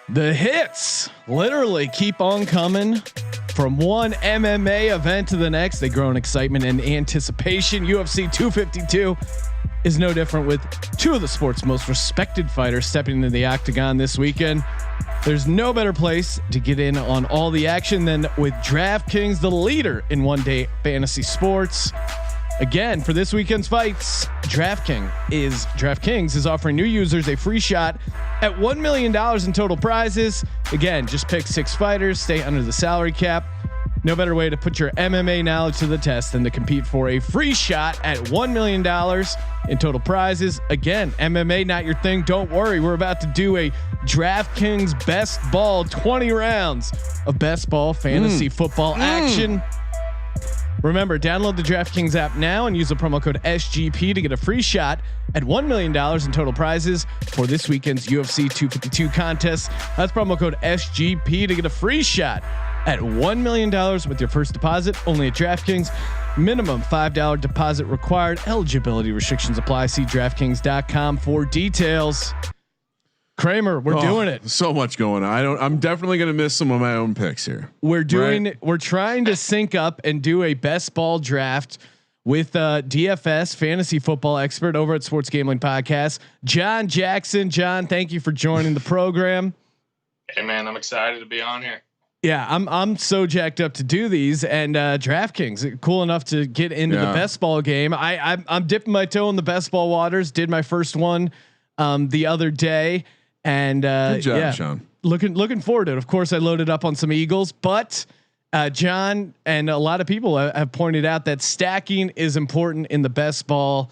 The hits literally keep on coming from one MMA event to the next. They grow in excitement and anticipation. UFC 252 is no different, with two of the sport's most respected fighters stepping into the octagon this weekend. There's no better place to get in on all the action than with Draftkings, the leader in one-day fantasy sports. Again, for this weekend's fights, Draftkings is offering new users a free shot at $1 million in total prizes. Again, just pick 6 fighters, stay under the salary cap. No better way to put your MMA knowledge to the test than to compete for a free shot at $1 million in total prizes. Again, MMA not your thing. Don't worry. We're about to do a Draftkings Best Ball, 20 rounds of best ball fantasy football action. Remember, download the DraftKings app now and use the promo code SGP to get a free shot at $1 million in total prizes for this weekend's UFC 252 contest. That's promo code SGP to get a free shot at $1 million with your first deposit, only at DraftKings. Minimum $5 deposit required. Eligibility restrictions apply. See DraftKings.com for details. Kramer, we're doing it. So much going on. I'm definitely going to miss some of my own picks here. We're trying to sync up and do a best ball draft with DFS fantasy football expert over at Sports Gambling Podcast, Jon Jackson. Jon, thank you for joining the program. Hey man, I'm excited to be on here. Yeah, I'm so jacked up to do these, and DraftKings cool enough to get into the best ball game. I'm dipping my toe in the best ball waters. Did my first one the other day. And good job, Sean. Looking forward to it. Of course, I loaded up on some Eagles, but Jon and a lot of people have pointed out that stacking is important in the best ball,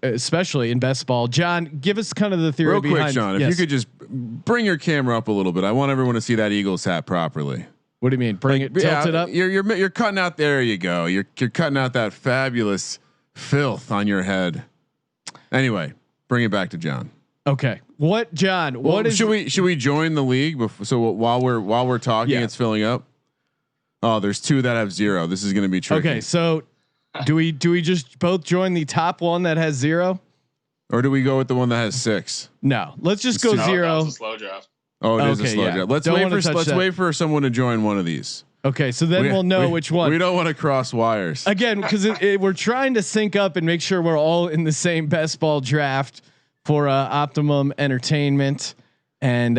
especially in best ball. Jon, give us kind of the theory real behind. Quick, Sean, if you could just bring your camera up a little bit. I want everyone to see that Eagles hat properly. What do you mean? Tilt it up. You're cutting out. There you go. You're cutting out that fabulous filth on your head. Anyway, bring it back to Jon. Okay. What, Jon? What is? Should we join the league before? So while we're talking, it's filling up. Oh, there's 2 that have 0. This is going to be tricky. Okay, so do we just both join the top one that has 0, or do we go with the one that has 6? No, let's just go 0. It's a slow draft. Oh, it is a slow draft. Let's wait for someone to join one of these. Okay, so then we'll know which one. We don't want to cross wires again because we're trying to sync up and make sure we're all in the same best ball draft for optimum entertainment. And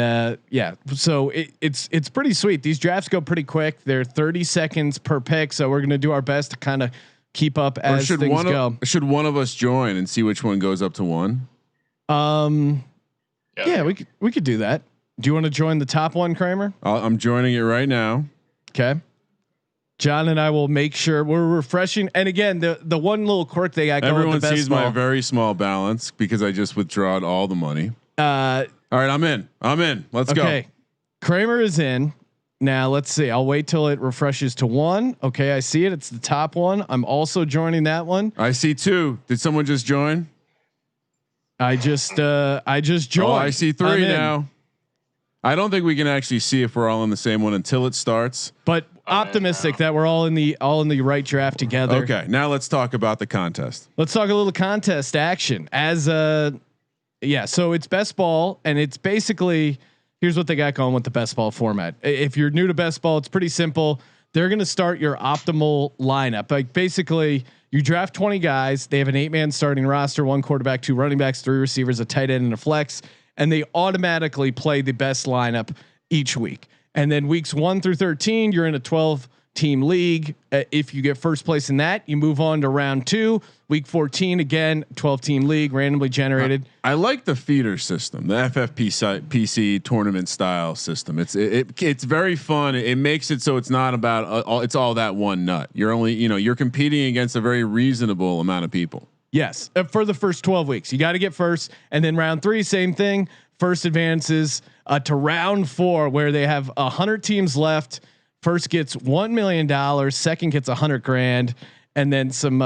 so it's pretty sweet. These drafts go pretty quick. They're 30 seconds per pick. So we're going to do our best to kind of keep up as things go. Should one of us join and see which one goes up to 1? Yeah, we could do that. Do you want to join the top one, Kramer? I'm joining it right now. Okay. Jon and I will make sure we're refreshing. And again, the one little quirk they got. Everyone sees my very small balance because I just withdrawed all the money. All right, I'm in. Let's go. Okay, Kramer is in. Now let's see. I'll wait till it refreshes to 1. Okay, I see it. It's the top one. I'm also joining that one. I see 2. Did someone just join? I just joined. Oh, I see 3 now. I don't think we can actually see if we're all in the same one until it starts. But optimistic that we're all in the right draft together. Okay, now let's talk about the contest. Let's talk a little contest action. So it's best ball, and it's basically, here's what they got going with the best ball format. If you're new to best ball, it's pretty simple. They're going to start your optimal lineup. Like basically, you draft 20 guys. They have an 8-man starting roster: 1 quarterback, 2 running backs, 3 receivers, a tight end, and a flex. And they automatically play the best lineup each week. And then weeks 1 through 13, you're in a 12-team league. If you get first place in that, you move on to round 2. Week 14, again, 12-team league, randomly generated. I like the feeder system, the FFPC tournament style system. It's very fun. It makes it so it's not about it's all that one nut. You're only you're competing against a very reasonable amount of people. Yes, for the first 12 weeks, you got to get first, and then round 3, same thing. First advances to round 4, where they have 100 teams left. First gets $1 million, second gets $100,000, and then some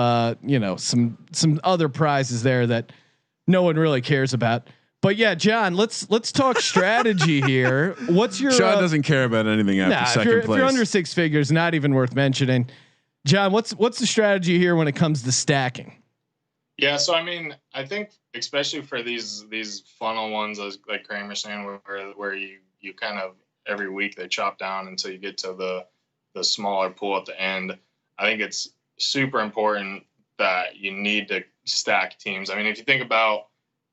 other prizes there that no one really cares about. But yeah, Jon, let's talk strategy here. What's your? Sean doesn't care about anything after second place. If you're under 6 figures, not even worth mentioning. Jon, what's the strategy here when it comes to stacking? Yeah, so I mean, I think especially for these funnel ones, like Kramer saying, where you you kind of every week they chop down until you get to the smaller pool at the end. I think it's super important that you need to stack teams. I mean, if you think about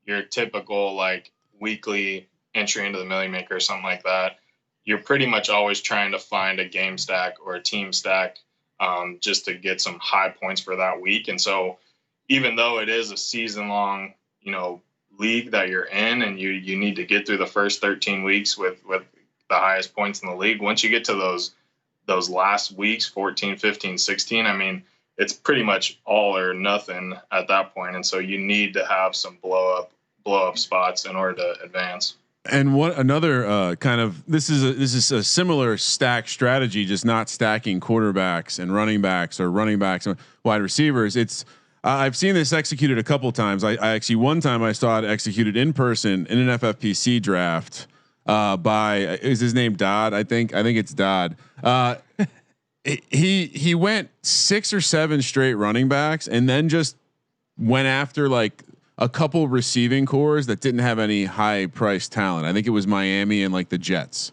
your typical like weekly entry into the Millie Maker or something like that, you're pretty much always trying to find a game stack or a team stack just to get some high points for that week. And so even though it is a season long, league that you're in and you need to get through the first 13 weeks with the highest points in the league, once you get to those last weeks, 14, 15, 16, I mean, it's pretty much all or nothing at that point. And so you need to have some blow up spots in order to advance. And what another kind of this is a similar stack strategy, just not stacking quarterbacks and running backs or running backs and wide receivers. It's I've seen this executed a couple times. I actually one time I saw it executed in person in an FFPC draft by is his name Dodd? I think it's Dodd. He went 6 or 7 straight running backs and then just went after like a couple receiving cores that didn't have any high price talent. I think it was Miami and like the Jets,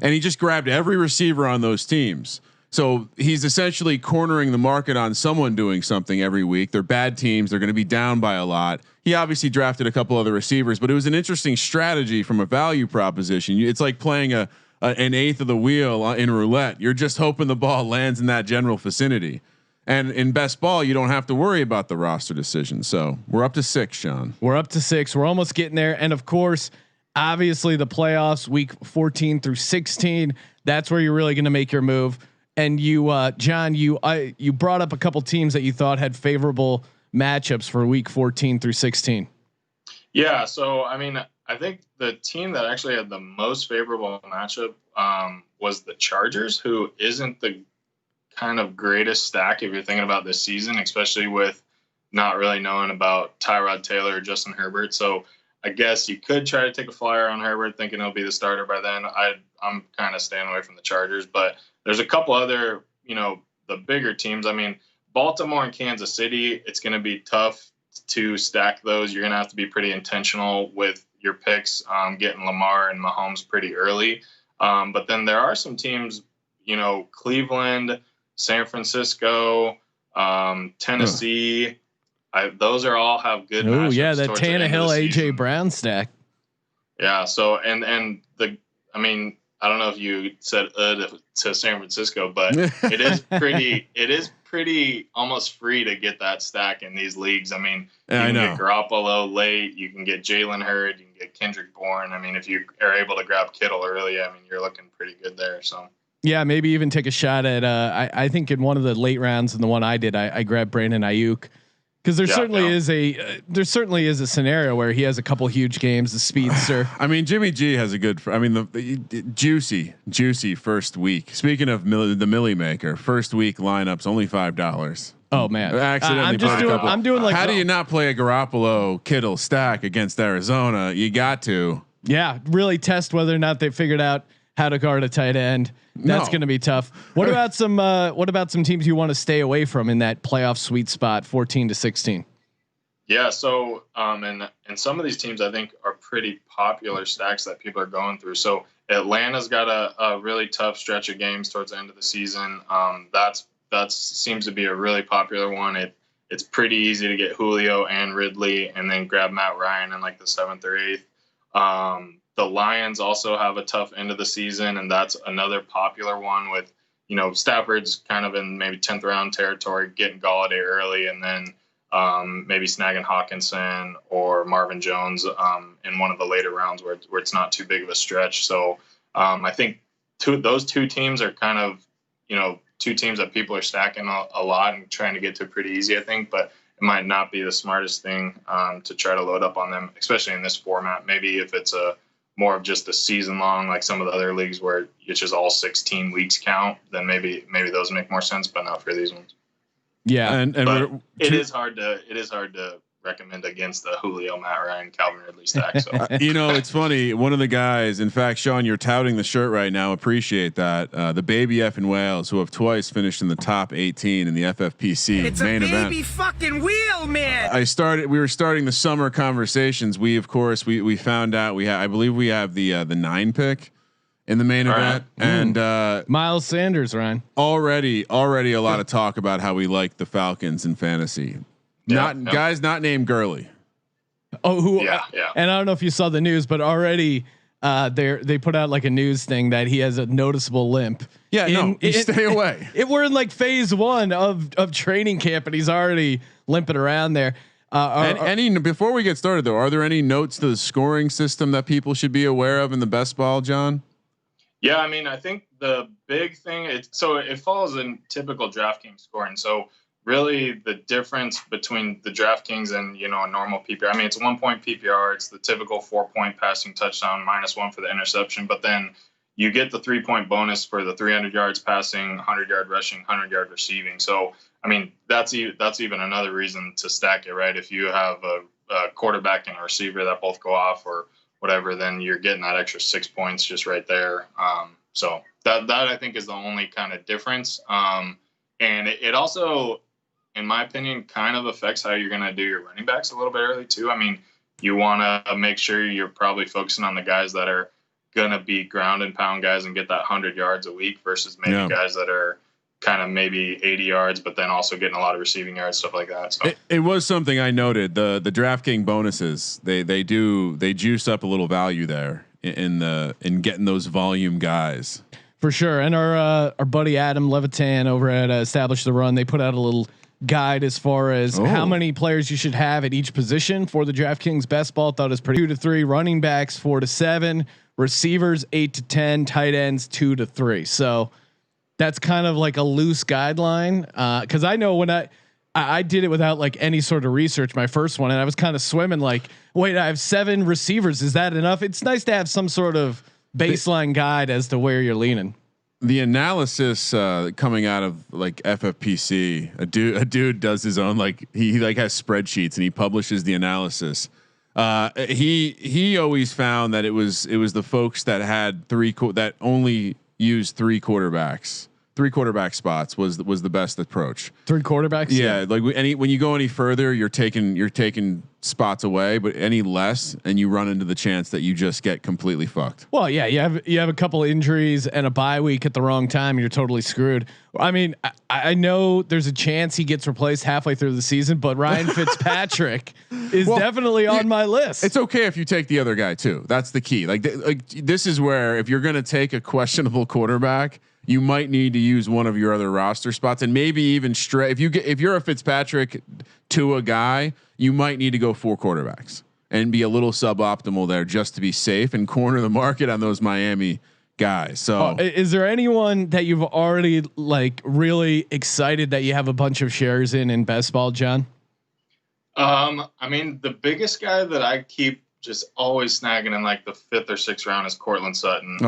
and he just grabbed every receiver on those teams. So he's essentially cornering the market on someone doing something every week. They're bad teams. They're going to be down by a lot. He obviously drafted a couple other receivers, but it was an interesting strategy from a value proposition. It's like playing an eighth of the wheel in roulette. You're just hoping the ball lands in that general vicinity. And in best ball, you don't have to worry about the roster decision. So we're up to 6, Sean. We're up to 6. We're almost getting there. And of course, obviously the playoffs, week 14 through 16, that's where you're really going to make your move. And you, John, you brought up a couple teams that you thought had favorable matchups for week 14 through 16. Yeah. So, I mean, I think the team that actually had the most favorable matchup was the Chargers, who isn't the kind of greatest stack if you're thinking about this season, especially with not really knowing about Tyrod Taylor or Justin Herbert. So I guess you could try to take a flyer on Herbert thinking he'll be the starter by then. I'm kind of staying away from the Chargers, but there's a couple other, the bigger teams. I mean, Baltimore and Kansas City, it's going to be tough to stack those. You're going to have to be pretty intentional with your picks, getting Lamar and Mahomes pretty early. But then there are some teams, Cleveland, San Francisco, Tennessee. Those are all have good. Oh yeah, that Tannehill AJ Brown stack. Yeah. So I don't know if you said to San Francisco, but it is pretty almost free to get that stack in these leagues. I mean, you can get Garoppolo late, you can get Jalen Hurd, you can get Kendrick Bourne. I mean, if you are able to grab Kittle early, I mean, you're looking pretty good there. So. Yeah, maybe even take a shot at. I think in one of the late rounds, and the one I did, I grabbed Brandon Ayuk because there certainly is a scenario where he has a couple huge games. The speedster. I mean, Jimmy G has a good. The juicy first week. Speaking of the Millie Maker, first week lineups only $5. Oh man, I'm doing like. How do you not play a Garoppolo Kittle stack against Arizona? You got to. Yeah, really test whether or not they figured out how to guard a tight end. That's going to be tough. What about some teams you want to stay away from in that playoff sweet spot, 14 to 16? Yeah. So, and some of these teams I think are pretty popular stacks that people are going through. So Atlanta's got a really tough stretch of games towards the end of the season. That seems to be a really popular one. It's pretty easy to get Julio and Ridley and then grab Matt Ryan in like the 7th or 8th. The Lions also have a tough end of the season, and that's another popular one with, Stafford's kind of in maybe 10th round territory, getting Galladay early, and then maybe snagging Hawkinson or Marvin Jones in one of the later rounds where it's not too big of a stretch. So I think those two teams are kind of, two teams that people are stacking a lot and trying to get to pretty easy, I think, but it might not be the smartest thing to try to load up on them, especially in this format. Maybe if it's more of just a season long, like some of the other leagues where it's just all 16 weeks count, then maybe those make more sense, but not for these ones. Yeah. And it is hard to recommend against the Julio, Matt Ryan, Calvin Ridley stack. So it's funny. One of the guys, in fact, Sean, you're touting the shirt right now. Appreciate that. The baby F in Wales, who have twice finished in the top 18 in the FFPC main event. It's a baby fucking wheel, man. We were starting the summer conversations. We of course we found out I believe we have the 9 pick. in the main event, and Miles Sanders, Ryan. Already a lot of talk about how we like the Falcons in fantasy. Guys not named Gurley. Oh, who? Yeah. And I don't know if you saw the news, but already they put out like a news thing that he has a noticeable limp. Yeah, stay away. We're in like phase 1 of training camp, and he's already limping around there. Before we get started though, are there any notes to the scoring system that people should be aware of in the best ball, John? Yeah, I mean, I think the big thing it follows in typical DraftKings scoring. So really, the difference between the DraftKings and a normal PPR. I mean, it's 1 point PPR. It's the typical 4-point passing touchdown, -1 for the interception. But then you get the 3-point bonus for the 300 yards passing, 100-yard rushing, 100-yard receiving. So I mean, that's even another reason to stack it, right? If you have a quarterback and a receiver that both go off or whatever, then you're getting that extra 6 points just right there. So that I think is the only kind of difference. And it also, in my opinion, kind of affects how you're going to do your running backs a little bit early too. I mean, you want to make sure you're probably focusing on the guys that are going to be ground and pound guys and get that 100 yards a week versus maybe guys that are kind of maybe 80 yards, but then also getting a lot of receiving yards, stuff like that. So it was something I noted. The DraftKings bonuses, they juice up a little value there in getting those volume guys for sure. And our buddy Adam Levitan over at Establish the Run, they put out a little guide as far as how many players you should have at each position for the DraftKings best ball. Thought it was pretty. 2 to 3 running backs, 4 to 7 receivers, 8 to 10 tight ends, 2 to 3. So that's kind of like a loose guideline. Cause I know when I did it without like any sort of research, my first one, and I was kind of swimming like, wait, I have 7 receivers. Is that enough? It's nice to have some sort of baseline guide as to where you're leaning. The analysis coming out of like FFPC, a dude does his own, like he like has spreadsheets and he publishes the analysis. He always found that it was the folks that had that only used 3 quarterbacks. 3 quarterback spots was the best approach. 3 quarterbacks. Yeah. Like when you go any further, you're taking spots away, but any less and you run into the chance that you just get completely fucked. Well, yeah, you have a couple injuries and a bye week at the wrong time. You're totally screwed. I mean, I know there's a chance he gets replaced halfway through the season, but Ryan Fitzpatrick is definitely on my list. It's okay if you take the other guy too. That's the key. Like this is where if you're going to take a questionable quarterback, you might need to use one of your other roster spots and maybe even if you're a Fitzpatrick to a guy, you might need to go 4 quarterbacks and be a little suboptimal there just to be safe and corner the market on those Miami guys. So is there anyone that you've already like really excited that you have a bunch of shares in best ball, John? I mean, the biggest guy that I keep just always snagging in like the 5th or 6th round is Cortland Sutton.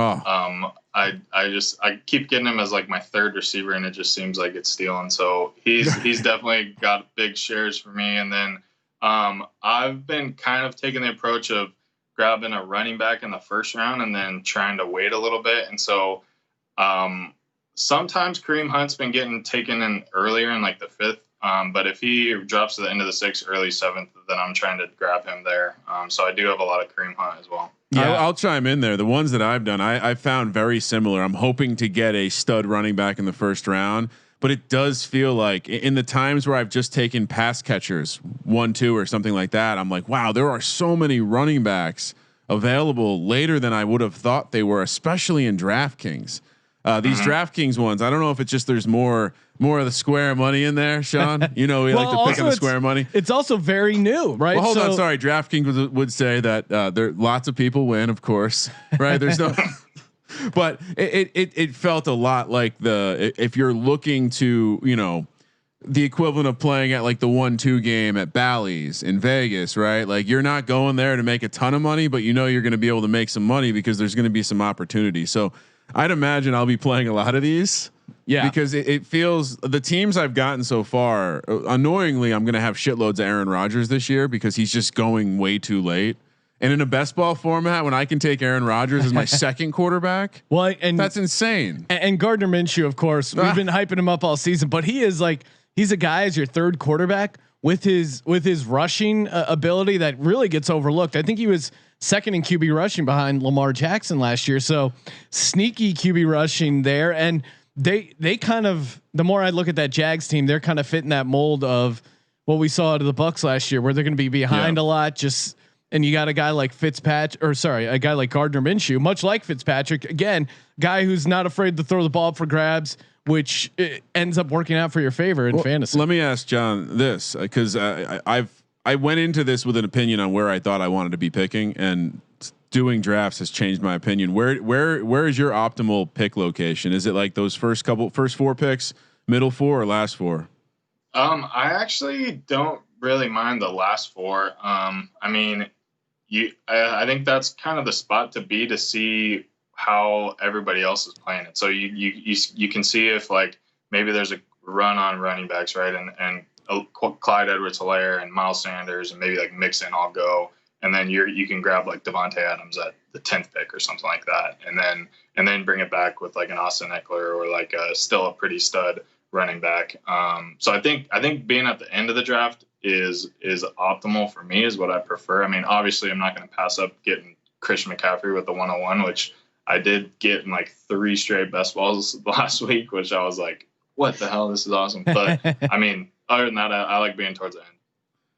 I keep getting him as like my 3rd receiver, and it just seems like it's stealing. So he's definitely got big shares for me. And then I've been kind of taking the approach of grabbing a running back in the 1st round and then trying to wait a little bit. And so sometimes Kareem Hunt's been getting taken in earlier in like the 5th. But if he drops to the end of the 6th, early 7th, then I'm trying to grab him there. So I do have a lot of Kareem Hunt as well. Yeah, I'll chime in there. The ones that I've done, I found very similar. I'm hoping to get a stud running back in the 1st round, but it does feel like in the times where I've just taken pass catchers 1-2 or something like that, I'm like, wow, there are so many running backs available later than I would have thought they were, especially in DraftKings. These DraftKings ones, I don't know if it's just there's more of the square money in there, Sean. We like to pick on the square money. It's also very new, right? Well, hold on, sorry. DraftKings would say that there lots of people win, of course, right? There's no, but it felt a lot like if you're looking to the equivalent of playing at like the 1-2 game at Bally's in Vegas, right? Like you're not going there to make a ton of money, but you're going to be able to make some money because there's going to be some opportunity. So I'd imagine I'll be playing a lot of these. Yeah, because it feels the teams I've gotten so far. Annoyingly, I'm going to have shitloads of Aaron Rodgers this year because he's just going way too late. And in a best ball format, when I can take Aaron Rodgers as my 2nd quarterback, well, and that's insane. And Gardner Minshew, of course, we've been hyping him up all season, but he is like he's a guy as your 3rd quarterback. with his rushing ability that really gets overlooked. I think he was second in QB rushing behind Lamar Jackson last year. So sneaky QB rushing there. And they kind of, the more I look at that Jags team, they're kind of fitting that mold of what we saw out of the Bucs last year, where they're going to be behind a lot. And you got a guy like a guy like Gardner Minshew, much like Fitzpatrick, again, guy who's not afraid to throw the ball up for grabs, which ends up working out for your favor in fantasy. Let me ask John this, because I went into this with an opinion on where I thought I wanted to be picking, and doing drafts has changed my opinion. Where is your optimal pick location? Is it like those first 4 picks, middle 4, or last 4? I actually don't really mind the last 4. I mean, I think that's kind of the spot to be, to see how everybody else is playing it. So you can see if like maybe there's a run on running backs, right? And Clyde Edwards-Helaire and Miles Sanders and maybe like Mixon all go, and then you can grab like Devontae Adams at the 10th pick or something like that, and then bring it back with like an Austin Eckler or like still a pretty stud running back. So I think being at the end of the draft is optimal for me, is what I prefer. I mean, obviously I'm not going to pass up getting Christian McCaffrey with the 101, which I did get in like 3 straight best balls last week, which I was like, what the hell? This is awesome. But I mean, other than that, I like being towards the end.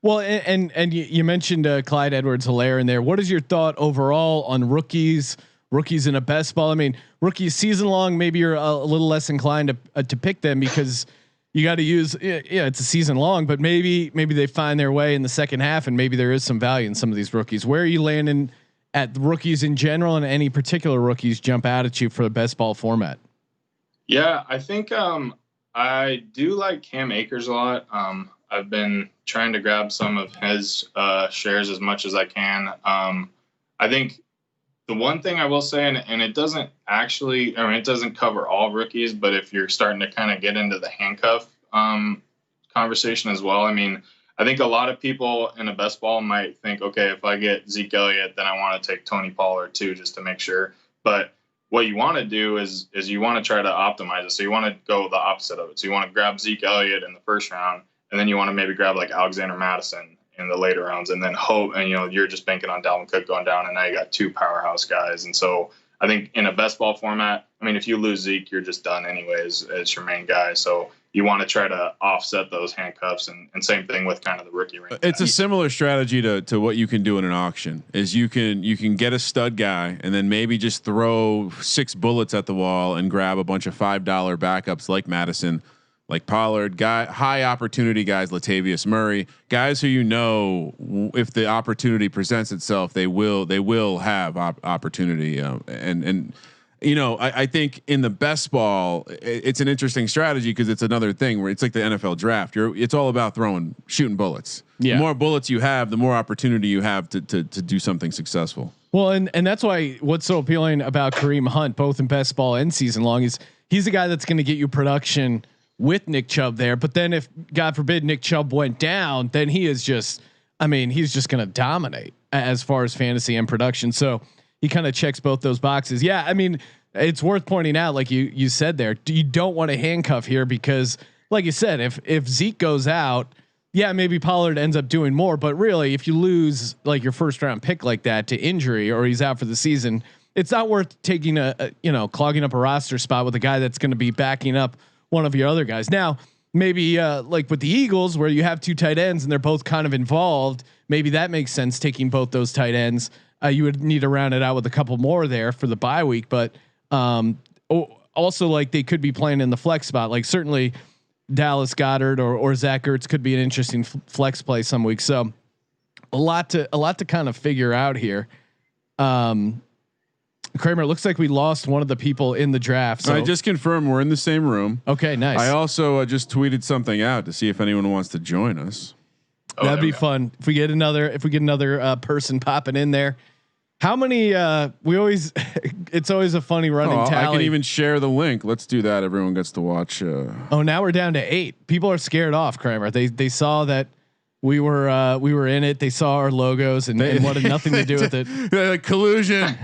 Well, and you mentioned Clyde Edwards-Helaire in there. What is your thought overall on rookies in a best ball? I mean, rookies season long, maybe you're a little less inclined to pick them because you got to use, it's a season long, but maybe they find their way in the second half, and maybe there is some value in some of these rookies. Where are you landing at the rookies in general, and any particular rookies jump out at you for the best ball format? Yeah, I think I do like Cam Akers a lot. I've been trying to grab some of his shares as much as I can. I think the one thing I will say, and it doesn't actually, I mean, it doesn't cover all rookies, but if you're starting to kind of get into the handcuff conversation as well, I mean, I think a lot of people in a best ball might think, okay, if I get Zeke Elliott, then I want to take Tony Pollard too, just to make sure. But what you want to do is you want to try to optimize it. So you want to go the opposite of it. So you want to grab Zeke Elliott in the first round, and then you want to maybe grab like Alexander Madison in the later rounds, and then hope, and you're just banking on Dalvin Cook going down, and now you got 2 powerhouse guys. And so I think in a best ball format, I mean, if you lose Zeke, you're just done anyways as your main guy. So you want to try to offset those handcuffs, and same thing with kind of the rookie range. It's a similar strategy to what you can do in an auction. Is you can get a stud guy, and then maybe just throw 6 bullets at the wall and grab a bunch of $5 backups like Madison, like Pollard, high opportunity guys, Latavius Murray, guys who if the opportunity presents itself, they will have opportunity. I think in the best ball, it's an interesting strategy because it's another thing where it's like the NFL draft. It's all about shooting bullets. Yeah. The more bullets you have, the more opportunity you have to do something successful. Well, and that's why what's so appealing about Kareem Hunt, both in best ball and season long, is he's a guy that's going to get you production with Nick Chubb there. But then if God forbid Nick Chubb went down, then he's just going to dominate as far as fantasy and production. So he kind of checks both those boxes. Yeah. I mean, it's worth pointing out, like you said there, you don't want to handcuff here because like you said, if Zeke goes out, yeah, maybe Pollard ends up doing more, but really if you lose like your first round pick like that to injury, or he's out for the season, it's not worth taking clogging up a roster spot with a guy that's going to be backing up one of your other guys. Now, maybe like with the Eagles, where you have 2 tight ends and they're both kind of involved, maybe that makes sense, taking both those tight ends. You would need to round it out with a couple more there for the bye week, but also like they could be playing in the flex spot. Like certainly Dallas Goedert or Zach Ertz could be an interesting flex play some weeks. So a lot to kind of figure out here. Kramer, it looks like we lost one of the people in the draft. So I just confirmed we're in the same room. Okay, nice. I also just tweeted something out to see if anyone wants to join us. That'd be fun if we get another person popping in there. How many? It's always a funny running tally. I can even share the link. Let's do that. Everyone gets to watch. Now we're down to 8. People are scared off, Kramer. They saw that we were in it. They saw our logos and wanted nothing to do with it. Collusion.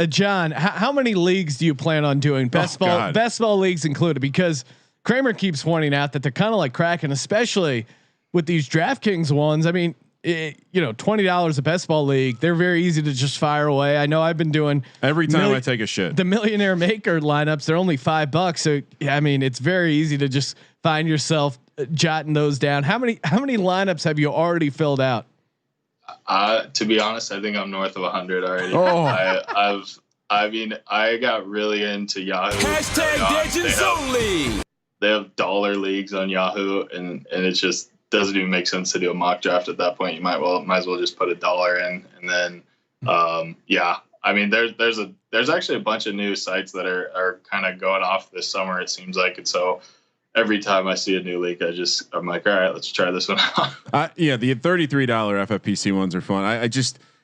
John, how many leagues do you plan on doing? Best ball leagues included, because Kramer keeps pointing out that they're kind of like cracking, especially with these DraftKings ones. I mean, $20 a best ball league. They're very easy to just fire away. I know I've been doing every time I take a shit. The Millionaire Maker lineups, they're only $5. So I mean, it's very easy to just find yourself jotting those down. How many lineups have you already filled out? To be honest, I think I'm north of 100 already. Oh. I got really into Yahoo. #Legends only. They have dollar leagues on Yahoo, and it just doesn't even make sense to do a mock draft at that point. You might as well just put $1 in, and then I mean, there's actually a bunch of new sites that are kind of going off this summer, it seems like, and so every time I see a new league, I'm like, all right, let's try this one out. Yeah, the $33 FFPC ones are fun.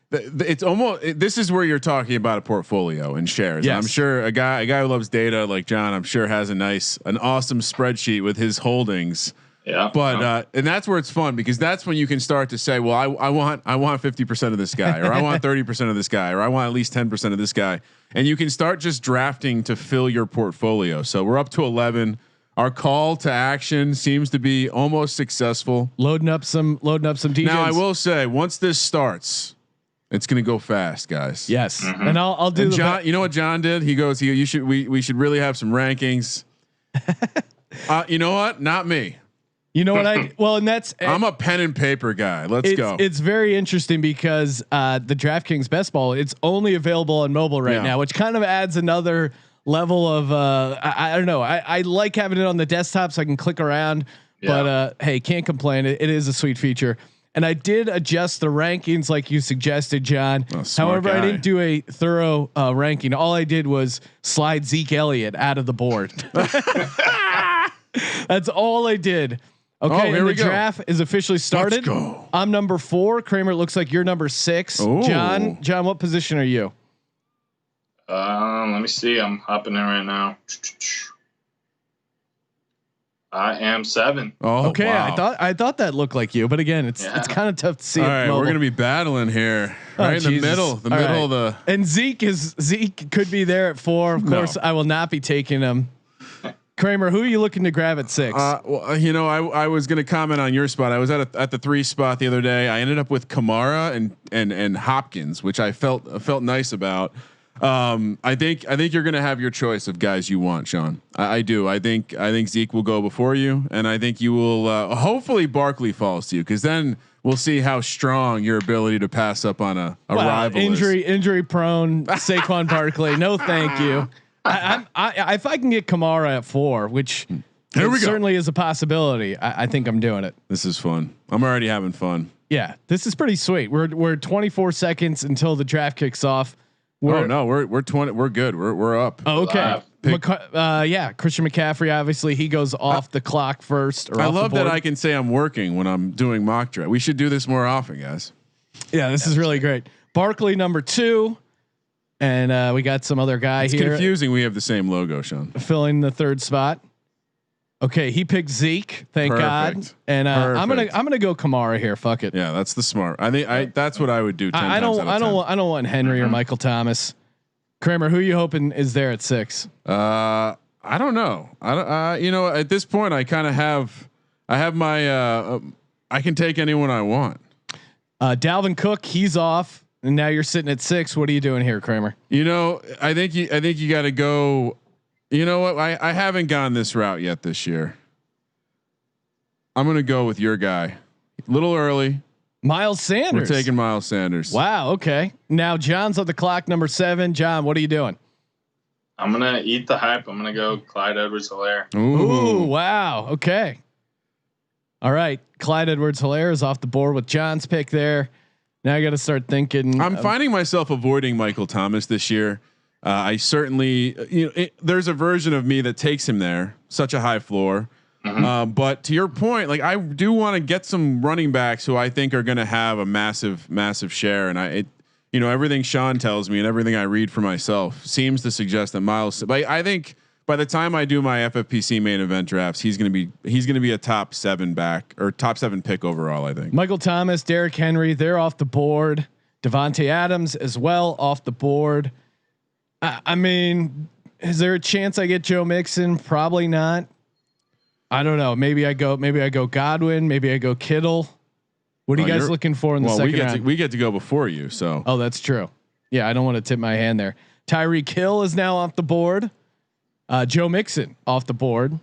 It's almost, this is where you're talking about a portfolio and shares. Yes. And I'm sure a guy who loves data like John, I'm sure has an awesome spreadsheet with his holdings. Yeah. But and that's where it's fun, because that's when you can start to say, well, I want 50% of this guy, or I want 30% of this guy, or I want at least 10% of this guy. And you can start just drafting to fill your portfolio. So we're up to 11. Our call to action seems to be almost successful. Loading up some DJs. Now I will say, once this starts, it's going to go fast, guys. Yes. Mm-hmm. And I'll do John, you know what John did? He goes, we should really have some rankings. You know what? Not me. You know what I'm a pen and paper guy. Let's go. It's very interesting because the DraftKings Best Ball, it's only available on mobile right now, which kind of adds another level of I don't know. I like having it on the desktop so I can click around, but hey, can't complain. It is a sweet feature. And I did adjust the rankings like you suggested, John. However, I didn't do a thorough ranking. All I did was slide Zeke Elliott out of the board. That's all I did. Okay, and the draft is officially started. Let's go. I'm number 4. Kramer, it looks like you're number 6. Ooh. John, what position are you? Let me see. I'm hopping in right now. I am 7. Oh, okay. Wow. I thought that looked like you, but again, it's kind of tough to see. All right, we're gonna be battling here, right in the middle, of the. And Zeke could be there at 4. Of course, I will not be taking him. Kramer, who are you looking to grab at 6? Well, I was going to comment on your spot. I was at the 3 spot the other day. I ended up with Kamara and Hopkins, which I felt nice about. I think you're going to have your choice of guys you want, Sean. I do. I think Zeke will go before you, and I think you will. Hopefully, Barkley falls to you, because then we'll see how strong your ability to pass up on a rival injury prone Saquon Barkley. No, thank you. If I can get Kamara at 4, which certainly is a possibility, I think I'm doing it. This is fun. I'm already having fun. Yeah, this is pretty sweet. We're 24 seconds until the draft kicks off. We're 20. We're good. We're up. Oh, okay. Christian McCaffrey. Obviously, he goes off the clock first. I love that I can say I'm working when I'm doing mock draft. We should do this more often, guys. Yeah, this is really great. Barkley number 2. And we got some other guy here. It's confusing. We have the same logo, Sean. Filling the 3rd spot. Okay, he picked Zeke. Thank God. And I'm gonna go Kamara here. Fuck it. Yeah, that's the smart. I think that's what I would do. I don't want Henry or Michael Thomas. Kramer, who are you hoping is there at 6? I don't know. At this point, I kind of have. I have my. I can take anyone I want. Dalvin Cook, he's off. And now you're sitting at 6. What are you doing here, Kramer? I think you got to go. You know what? I haven't gone this route yet this year. I'm going to go with your guy. A little early. Miles Sanders. We're taking Miles Sanders. Wow. Okay. Now John's on the clock, number 7. John, what are you doing? I'm going to eat the hype. I'm going to go Clyde Edwards-Helaire. Ooh, wow. Okay. All right. Clyde Edwards-Helaire is off the board with John's pick there. Now I got to start thinking. I'm finding myself avoiding Michael Thomas this year. I certainly, there's a version of me that takes him there, such a high floor. Mm-hmm. But to your point, like, I do want to get some running backs who I think are going to have a massive share. And everything Sean tells me and everything I read for myself seems to suggest that Miles, but I think by the time I do my FFPC main event drafts, he's going to be a top 7 back or top 7 pick overall. I think Michael Thomas, Derrick Henry, they're off the board. Devontae Adams as well off the board. I mean, is there a chance I get Joe Mixon? Probably not. I don't know. Maybe I go Godwin. Maybe I go Kittle. What are you guys looking for in the second round? We get to go before you. So. Oh, that's true. Yeah, I don't want to tip my hand there. Tyreek Hill is now off the board. Joe Mixon off the board.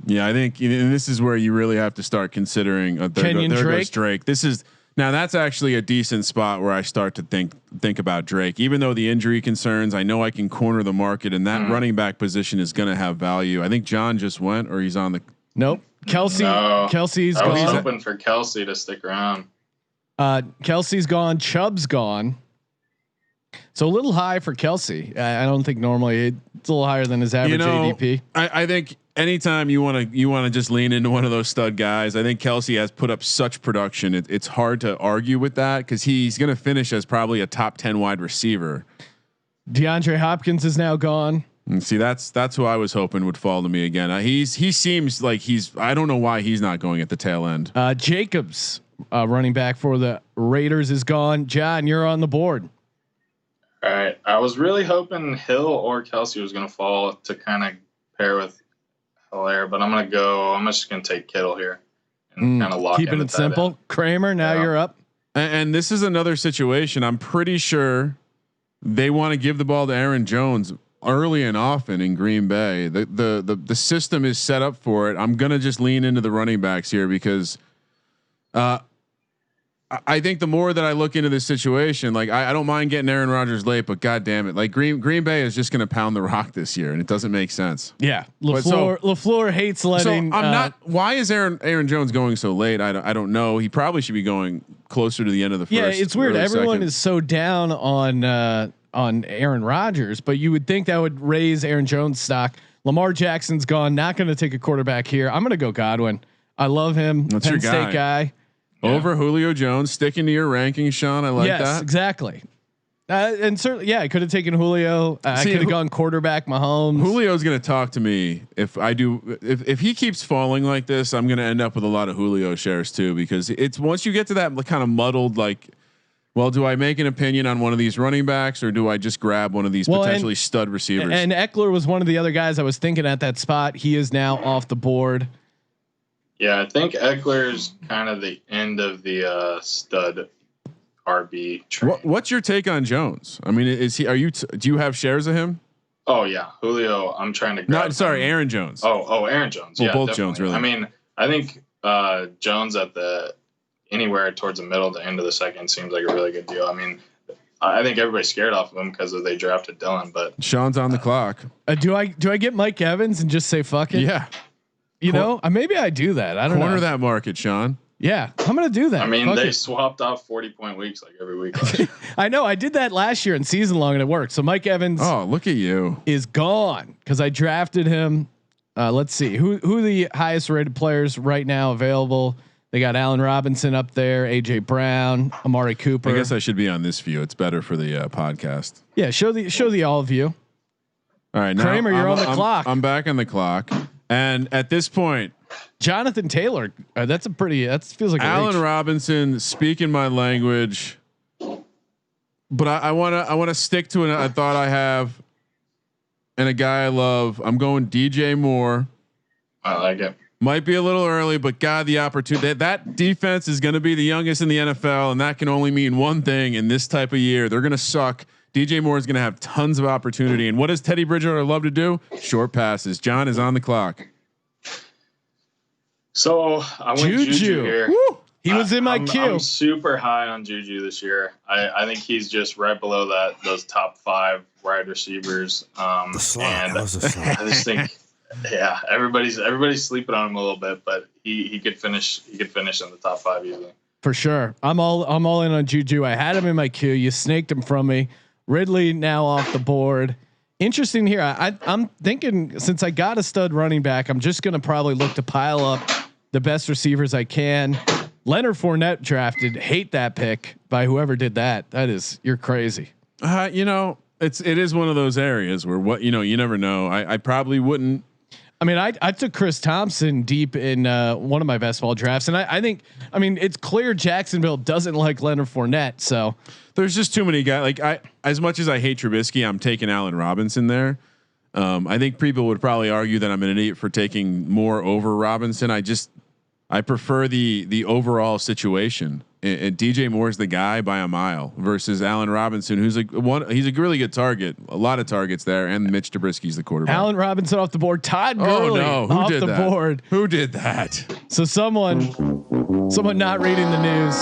Yeah, I think and this is where you really have to start considering. There goes Drake. This is now that's actually a decent spot where I start to think about Drake. Even though the injury concerns, I know I can corner the market, and that running back position is going to have value. I think John just went, or he's on the. Nope. Kelsey's gone. I was hoping for Kelsey to stick around. Kelsey's gone. Chubb's gone. So a little high for Kelsey. I don't think normally it's a little higher than his average ADP. I think anytime you want to just lean into one of those stud guys, I think Kelsey has put up such production. It's hard to argue with that because he's going to finish as probably a top 10 wide receiver. DeAndre Hopkins is now gone. And see, that's who I was hoping would fall to me again. He seems like I don't know why he's not going at the tail end. Jacobs, running back for the Raiders, is gone. John, you're on the board. All right. I was really hoping Hill or Kelsey was going to fall to kind of pair with Hilaire, but I'm just going to take Kittle here and kind of lock keeping it simple. In. Kramer, now you're up. And this is another situation. I'm pretty sure they want to give the ball to Aaron Jones early and often in Green Bay. The system is set up for it. I'm going to just lean into the running backs here because, I think the more that I look into this situation, like I don't mind getting Aaron Rodgers late, but God damn it, like Green Bay is just going to pound the rock this year, and it doesn't make sense. Yeah, LaFleur hates letting. So I'm not. Why is Aaron Jones going so late? I don't know. He probably should be going closer to the end of the first. Yeah, it's weird. Everyone second. is so down on Aaron Rodgers, but you would think that would raise Aaron Jones stock. Lamar Jackson's gone. Not going to take a quarterback here. I'm going to go Godwin. I love him. That's Penn your State guy. Over Julio Jones, sticking to your rankings, Sean. I like that. Yes, exactly. And certainly, I could have taken Julio. I could have gone quarterback Mahomes. Julio's going to talk to me if I do. If he keeps falling like this, I'm going to end up with a lot of Julio shares too, because it's once you get to that kind of muddled, like, well, do I make an opinion on one of these running backs or do I just grab one of these potentially stud receivers? And Eckler was one of the other guys I was thinking at that spot. He is now off the board. Yeah, I think Eckler's kind of the end of the stud RB train. What's your take on Jones? I mean, do you have shares of him? Oh yeah, Julio. I'm trying to grab. Aaron Jones. Oh, Aaron Jones. Well, yeah, both definitely. Jones really. I mean, I think Jones at anywhere towards the middle to end of the second seems like a really good deal. I mean, I think everybody's scared off of him because they drafted Dylan, but Sean's on the clock. Do I get Mike Evans and just say fuck it? Yeah. You know, maybe I do that. I don't know. Corner that market, Sean. Yeah, I'm gonna do that. I mean, they swapped off 40-point weeks like every week. I know. I did that last year in season long, and it worked. So Mike Evans. Oh, look at you! Is gone because I drafted him. Let's see who the highest rated players right now available. They got Allen Robinson up there, AJ Brown, Amari Cooper. I guess I should be on this view. It's better for the podcast. Yeah, show the all view. All right, now Kramer, you're on the clock. I'm back on the clock. And at this point, Jonathan Taylor, that feels like Allen Robinson speaking my language, but I want to stick to a thought I have and a guy I love. I'm going DJ Moore. I like it. Might be a little early, but God, the opportunity that defense is going to be the youngest in the NFL. And that can only mean one thing in this type of year. They're going to suck. DJ Moore is going to have tons of opportunity. And what does Teddy Bridgewater love to do? Short passes. John is on the clock. So I went Juju here. Woo! He was in my queue. I'm super high on Juju this year. I think he's just right below those top 5 wide receivers. And I just think, yeah, everybody's sleeping on him a little bit, but he could finish. He could finish in the top 5 easily. For sure. I'm all in on Juju. I had him in my queue. You snaked him from me. Ridley now off the board. Interesting here. I'm thinking since I got a stud running back, I'm just going to probably look to pile up the best receivers I can. Leonard Fournette drafted. Hate that pick by whoever did that. You're crazy. You know, it is one of those areas where you never know. I probably wouldn't. I mean, I took Chris Thompson deep in one of my best ball drafts, and I think it's clear Jacksonville doesn't like Leonard Fournette. So there's just too many guys. Like as much as I hate Trubisky, I'm taking Allen Robinson there. I think people would probably argue that I'm an idiot for taking more over Robinson. I prefer the overall situation. And DJ Moore's the guy by a mile versus Allen Robinson, who's he's a really good target, a lot of targets there, and Mitch Trubisky's the quarterback. Allen Robinson off the board. Todd Gurley off the board. Who did that? So someone not reading the news.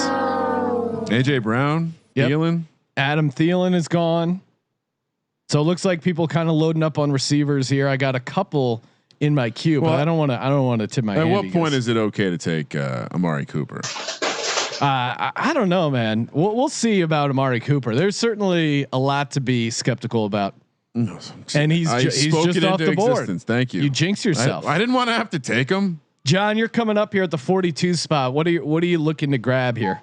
AJ Brown, Thielen, Adam Thielen is gone. So it looks like people kind of loading up on receivers here. I got a couple in my queue, but I don't want to tip my hand. At what point is it okay to take Amari Cooper? I don't know, man. We'll see about Amari Cooper. There's certainly a lot to be skeptical about. And he's just off the board. Thank you. You jinx yourself. I didn't want to have to take him. John, you're coming up here at the 42 spot. What are you looking to grab here?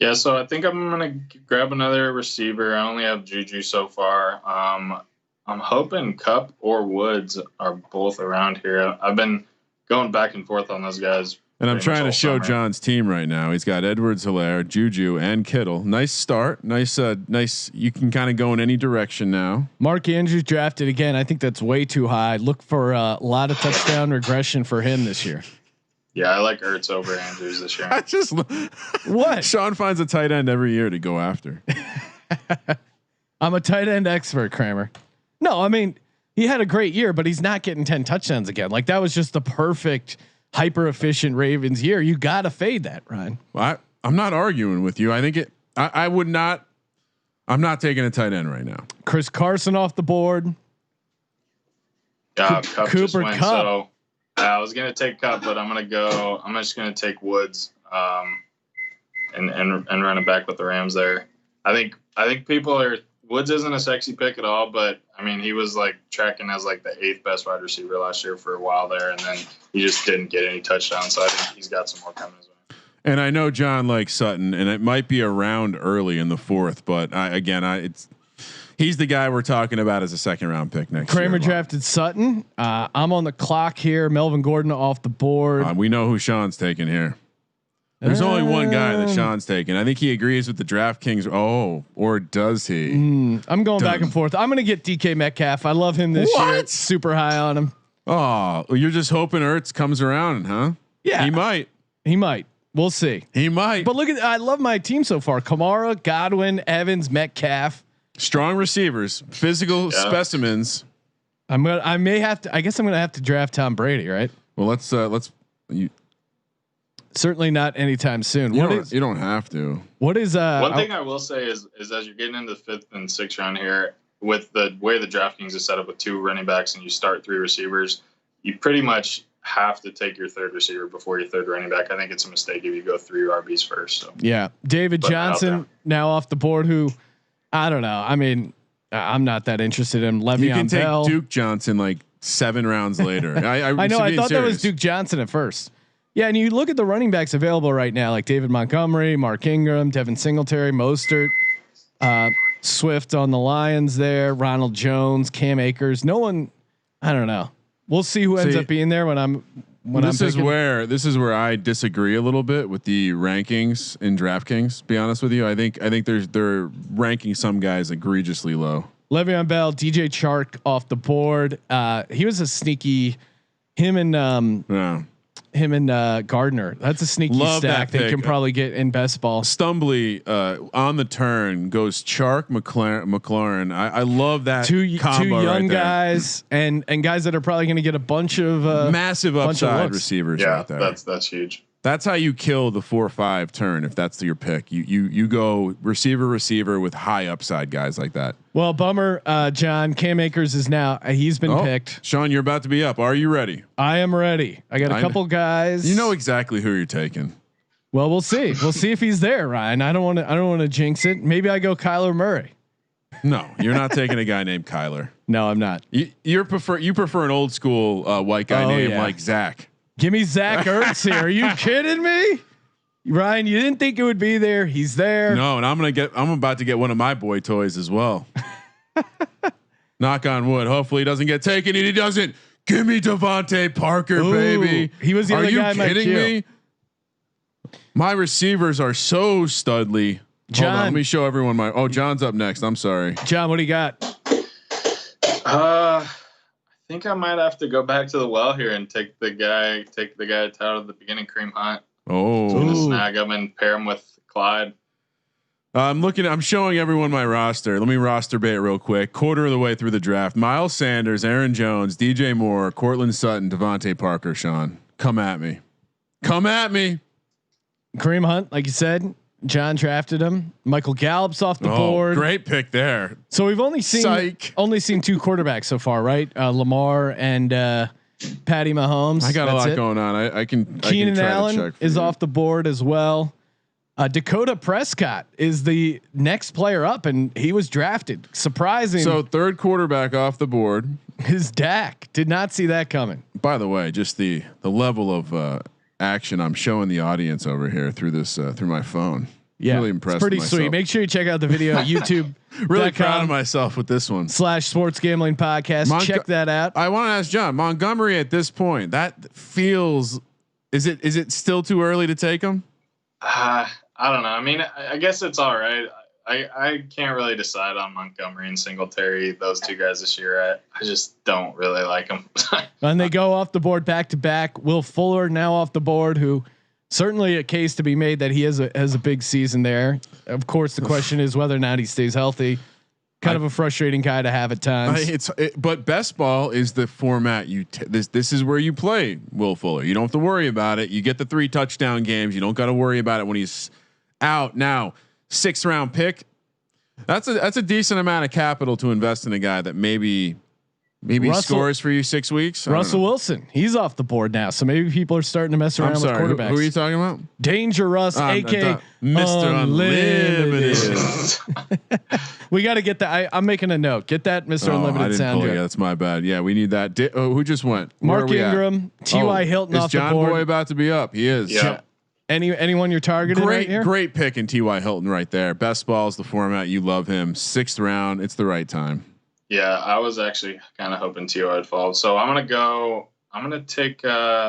Yeah, so I think I'm gonna grab another receiver. I only have Juju so far. I'm hoping Cup or Woods are both around here. I've been going back and forth on those guys. And I'm trying to show John's team right now. He's got Edwards-Helaire, Juju, and Kittle. Nice start. Nice. You can kind of go in any direction now. Mark Andrews drafted again. I think that's way too high. Look for a lot of touchdown regression for him this year. Yeah, I like Ertz over Andrews this year. What? Sean finds a tight end every year to go after. I'm a tight end expert, Kramer. No, I mean, he had a great year, but he's not getting 10 touchdowns again. Like that was just the perfect hyper efficient Ravens year. You got to fade that, Ryan. Well, I'm not arguing with you. I think I would not. I'm not taking a tight end right now. Chris Carson off the board. Cup Cooper just went, Cup. So I was gonna take Cup, but I'm just gonna take Woods, and run it back with the Rams there. I think Woods isn't a sexy pick at all, but I mean he was like tracking as like the 8th best wide receiver last year for a while there, and then he just didn't get any touchdowns. So I think he's got some more coming his way. And I know John likes Sutton, and it might be around early in the 4th, but he's the guy we're talking about as a 2nd round pick next year. Kramer drafted Sutton. I'm on the clock here. Melvin Gordon off the board. We know who Sean's taking here. There's only one guy that Sean's taking. I think he agrees with the DraftKings. Oh, or does he? I'm going back and forth. I'm going to get DK Metcalf. I love him this year. Super high on him. Oh, you're just hoping Ertz comes around, huh? Yeah, He might. We'll see. He might. But I love my team so far. Kamara, Godwin, Evans, Metcalf. Strong receivers, physical specimens. I guess I'm gonna have to draft Tom Brady, right? Well, let's certainly not anytime soon. You don't have to. What is one thing I will say is as you're getting into the 5th and 6th round here, with the way the DraftKings is set up with 2 running backs and you start 3 receivers, you pretty much have to take your 3rd receiver before your 3rd running back. I think it's a mistake if you go 3 RBs first. So. Yeah, David Johnson now off the board. Who I don't know. I mean, I'm not that interested in Le'Veon You can Bell. take Duke Johnson like 7 rounds later. I know. I thought that was Duke Johnson at first. Yeah, and you look at the running backs available right now, like David Montgomery, Mark Ingram, Devin Singletary, Mostert, Swift on the Lions there, Ronald Jones, Cam Akers. No one. I don't know. We'll see who ends up being there this is where I disagree a little bit with the rankings in DraftKings. To be honest with you, I think they're ranking some guys egregiously low. Le'Veon Bell, DJ Chark off the board. He was a sneaky. Him and Gardner. That's a sneaky stack that you can probably get in best ball. Stumbly on the turn goes Chark, McLaurin. I love that two combo young right guys and guys that are probably going to get a bunch of massive upside receivers. Yeah, right there. That's huge. That's how you kill the 4-5 turn. If that's your pick, you go receiver with high upside guys like that. Well, bummer, John. Cam Akers is now he's been picked. Sean, you're about to be up. Are you ready? I am ready. I got a couple guys. You know exactly who you're taking. Well, we'll see. We'll see if he's there, Ryan. I don't want to jinx it. Maybe I go Kyler Murray. No, you're not taking a guy named Kyler. No, I'm not. You prefer an old school white guy named like Zach. Give me Zach Ertz here. Are you kidding me? Ryan, you didn't think it would be there. He's there. No, and I'm about to get one of my boy toys as well. Knock on wood. Hopefully he doesn't get taken. And he doesn't. Give me Devontae Parker, baby. He was the other guy. Are you kidding me? My receivers are so studly. John, hold on, let me show everyone John's up next. I'm sorry. John, what do you got? think I might have to go back to the well here and take the guy out at the beginning, Kareem Hunt. Oh, I'm gonna snag him and pair him with Clyde. I'm showing everyone my roster. Let me roster bait real quick. Quarter of the way through the draft. Miles Sanders, Aaron Jones, DJ Moore, Cortland Sutton, Devontae Parker, Sean. Come at me. Kareem Hunt, like you said, John drafted him. Michael Gallup's off the board. Great pick there. So we've only seen two quarterbacks so far, right? Lamar and Patty Mahomes. I got a lot going on. I can. Keenan Allen check is you. off the board as well. Dakota Prescott is the next player up, and he was drafted. Surprising. So third quarterback off the board is Dak. Did not see that coming. By the way, just the level of action I'm showing the audience over here through this through my phone. Yeah, really impressed. It's pretty with sweet. Make sure you check out the video at YouTube. Really proud of myself with this one. /sports gambling podcast. Check that out. I want to ask John Montgomery at this point. That feels. Is it still too early to take him? I don't know. I mean, I guess it's all right. I can't really decide on Montgomery and Singletary, those two guys this year. I just don't really like them. And they go off the board back to back. Will Fuller now off the board, who certainly a case to be made that he has a big season there. Of course, the question is whether or not he stays healthy. Kind of a frustrating guy to have at times. But best ball is the format this is where you play Will Fuller. You don't have to worry about it. You get the 3 touchdown games. You don't got to worry about it when he's out. Now, 6th round pick. That's a decent amount of capital to invest in a guy that maybe scores for you 6 weeks. Russell Wilson, he's off the board now, so maybe people are starting to mess around with quarterbacks. Who are you talking about? Danger Russ, aka Mr. Unlimited. We got to get that. I'm making a note. Get that Mr. Unlimited sound. Yeah, that's my bad. Yeah, we need that. Who just went? Mark Ingram, T.Y. Hilton off the board. Is John Boy about to be up? He is. Yeah. Anyone you're targeting right here? Great pick in T.Y. Hilton right there. Best ball is the format. You love him. 6th round. It's the right time. Yeah, I was actually kind of hoping T.Y. would fall. So I'm gonna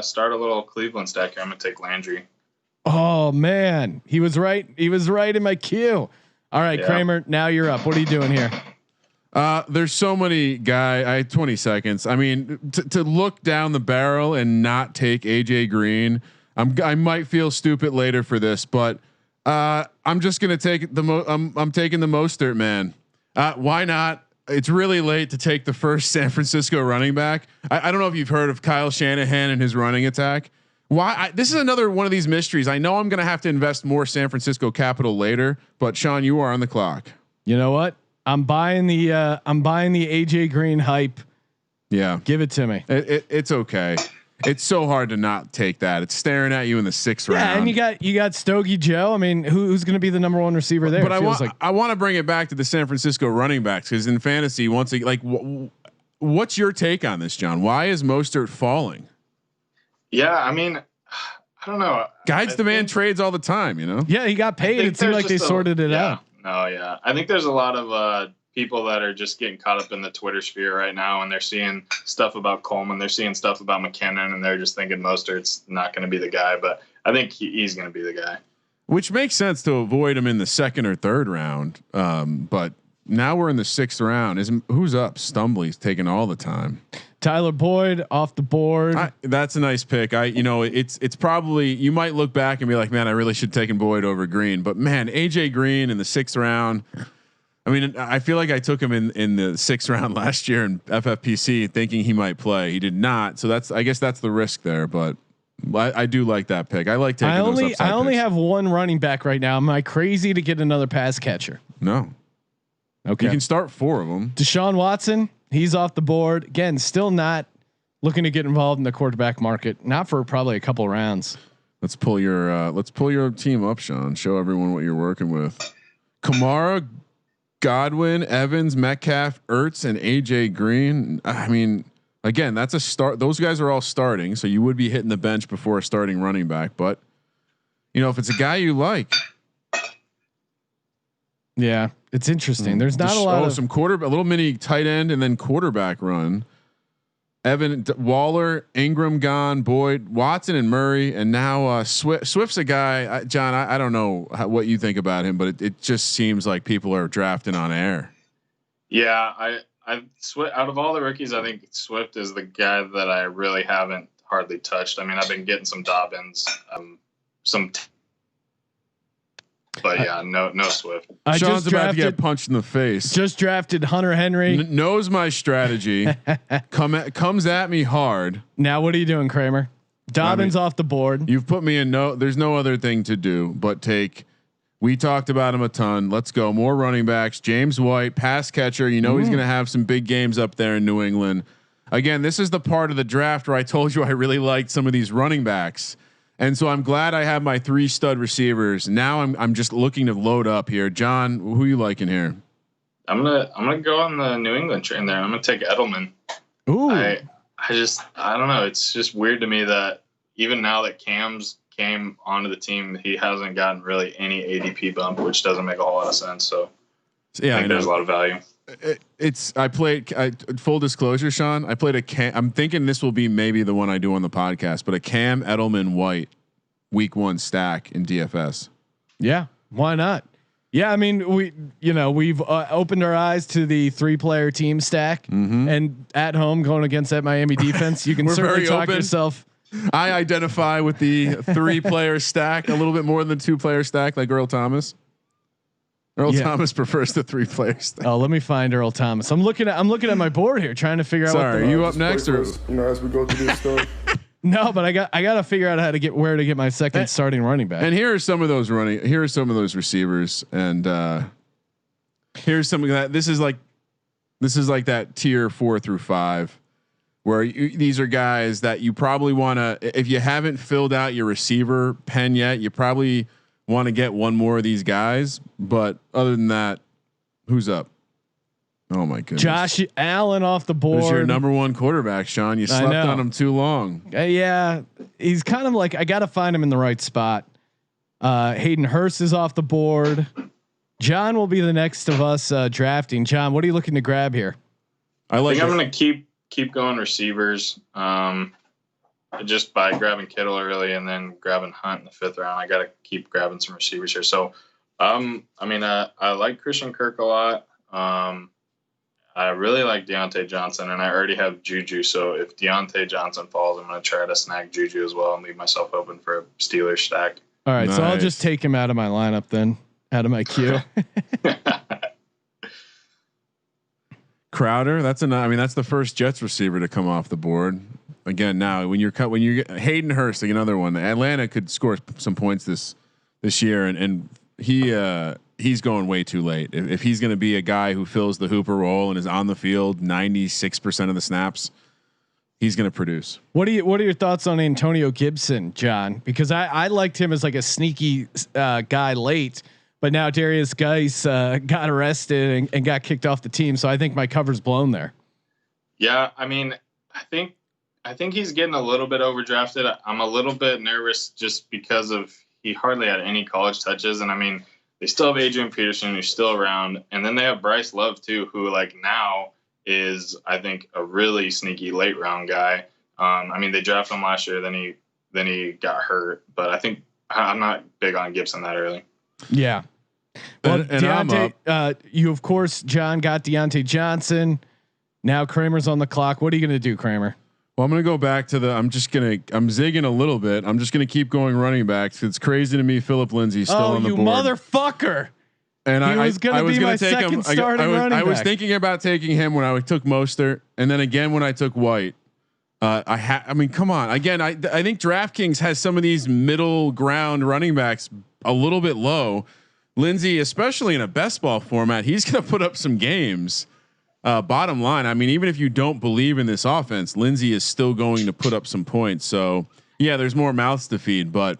start a little Cleveland stack here. I'm gonna take Landry. Oh man, he was right. He was right in my queue. All right, yeah. Kramer, now you're up. What are you doing here? There's so many I had 20 seconds. I mean, to look down the barrel and not take AJ Green. I might feel stupid later for this, but I'm just gonna take I'm taking the Mostert, man. Why not? It's really late to take the first San Francisco running back. I don't know if you've heard of Kyle Shanahan and his running attack. This is another one of these mysteries. I know I'm going to have to invest more San Francisco capital later, but Sean, you are on the clock. You know what? I'm buying the AJ Green hype. Yeah, give it to me. It's okay. It's so hard to not take that. It's staring at you in the 6th round. Yeah, and you got Stogie Joe. I mean, who's going to be the number 1 receiver there? But I want to bring it back to the San Francisco running backs, because in fantasy, what's your take on this, John? Why is Mostert falling? Yeah, I mean, I don't know. Guides demand trades all the time, you know. Yeah, he got paid. It seemed like they sorted it out. No, yeah, I think there's a lot of people that are just getting caught up in the Twitter sphere right now, and they're seeing stuff about Coleman, they're seeing stuff about McKinnon, and they're just thinking Mostert's not going to be the guy. But I think he's going to be the guy. Which makes sense to avoid him in the 2nd or 3rd round. But now we're in the 6th round. Who's up? Stumbly's taking all the time. Tyler Boyd off the board. That's a nice pick. It's probably, you might look back and be like, man, I really should have taken Boyd over Green. But man, AJ Green in the 6th round. I mean, I feel like I took him in the 6th round last year in FFPC thinking he might play. He did not. So I guess that's the risk there, but I do like that pick. I like taking those upside I only picks. have 1 running back right now. Am I crazy to get another pass catcher? No. Okay. You can start 4 of them. Deshaun Watson, he's off the board. Again, still not looking to get involved in the quarterback market. Not for probably a couple rounds. Let's pull your team up, Sean. Show everyone what you're working with. Kamara, Godwin, Evans, Metcalf, Ertz, and AJ Green. I mean, again, that's a start. Those guys are all starting, so you would be hitting the bench before a starting running back. But if it's a guy you like, yeah, it's interesting. There's not a lot of some a little mini tight end and then quarterback run. Waller, Ingram gone, Boyd, Watson, and Murray, and now Swift's a guy. John, I don't know what you think about him, but it just seems like people are drafting on air. Yeah, out of all the rookies, I think Swift is the guy that I really haven't hardly touched. I mean, I've been getting some Dobbins, but yeah, no Swift. Sean's about to get punched in the face. Just drafted Hunter Henry. Knows my strategy. Comes at me hard. Now what are you doing, Kramer? Dobbins off the board. You've put me in there's no other thing to do but take. We talked about him a ton. Let's go. More running backs. James White, pass catcher. You know he's going to have some big games up there in New England. Again, this is the part of the draft where I told you I really liked some of these running backs. And so I'm glad I have my 3 stud receivers. Now I'm just looking to load up here. John, who you liking here? I'm gonna go on the New England train there. I'm gonna take Edelman. Ooh. I don't know. It's just weird to me that even now that Cam's came onto the team, he hasn't gotten really any ADP bump, which doesn't make a whole lot of sense. So yeah, I think there's a lot of value. I played full disclosure, Sean. I played a Cam. I'm thinking this will be maybe the one I do on the podcast, but a Cam Edelman White week 1 stack in DFS. Yeah, why not? Yeah, I mean we've opened our eyes to the 3-player team stack, and at home going against that Miami defense, you can certainly talk yourself. I identify with the 3-player stack a little bit more than the 2-player stack, like Earl Thomas. Thomas prefers the 3-player stack. Oh, let me find Earl Thomas. I'm looking at my board here, trying to figure out. Sorry, you up next, or as we go through this stuff. No, but I got to figure out how to get where to get my second starting running back. And here are some of those receivers, and here's some of that. This is like that tier 4 through 5. Where these are guys that you probably want to, if you haven't filled out your receiver pen yet, you probably want to get one more of these guys. But other than that, who's up? Oh my goodness. Josh Allen off the board. Who's your number 1 quarterback, Sean? You slept on him too long. Yeah. He's kind of like, I got to find him in the right spot. Hayden Hurst is off the board. John will be the next of us drafting. John, what are you looking to grab here? I think I'm going to keep going receivers. Just by grabbing Kittle early and then grabbing Hunt in the 5th round. I got to keep grabbing some receivers here. So, I like Christian Kirk a lot. I really like Deontay Johnson, and I already have Juju. So if Deontay Johnson falls, I'm going to try to snag Juju as well and leave myself open for a Steelers stack. All right. Nice. So I'll just take him out of my lineup then, out of my queue. Crowder, that's the first Jets receiver to come off the board. Again, now when you're Hayden Hurst, like another one. Atlanta could score some points this year, and he's going way too late. If he's going to be a guy who fills the Hooper role and is on the field 96% of the snaps, he's going to produce. What are your thoughts on Antonio Gibson, John? Because I liked him as like a sneaky guy late. But now Darius Geis got arrested and got kicked off the team, so I think my cover's blown there. Yeah, I mean, I think he's getting a little bit overdrafted. I'm a little bit nervous just because of he hardly had any college touches, and I mean, they still have Adrian Peterson who's still around, and then they have Bryce Love too, who like now is I think a really sneaky late round guy. I mean, they drafted him last year, then he got hurt, but I think I'm not big on Gibson that early. Yeah. Well, Deontay, you of course, John got Deontay Johnson. Now Kramer's on the clock. What are you going to do, Kramer? Well, I'm going to go back to I'm zigging a little bit. I'm just going to keep going running backs. It's crazy to me. Philip Lindsay's still on the board. You motherfucker. And I was going to be my second starting running back. I was thinking about taking him when I took Mostert, and then again when I took White. I mean, come on. Again, I think DraftKings has some of these middle ground running backs a little bit low. Lindsay, especially in a best ball format, he's going to put up some games. Bottom line, I mean, even if you don't believe in this offense, Lindsay is still going to put up some points. So yeah, there's more mouths to feed, but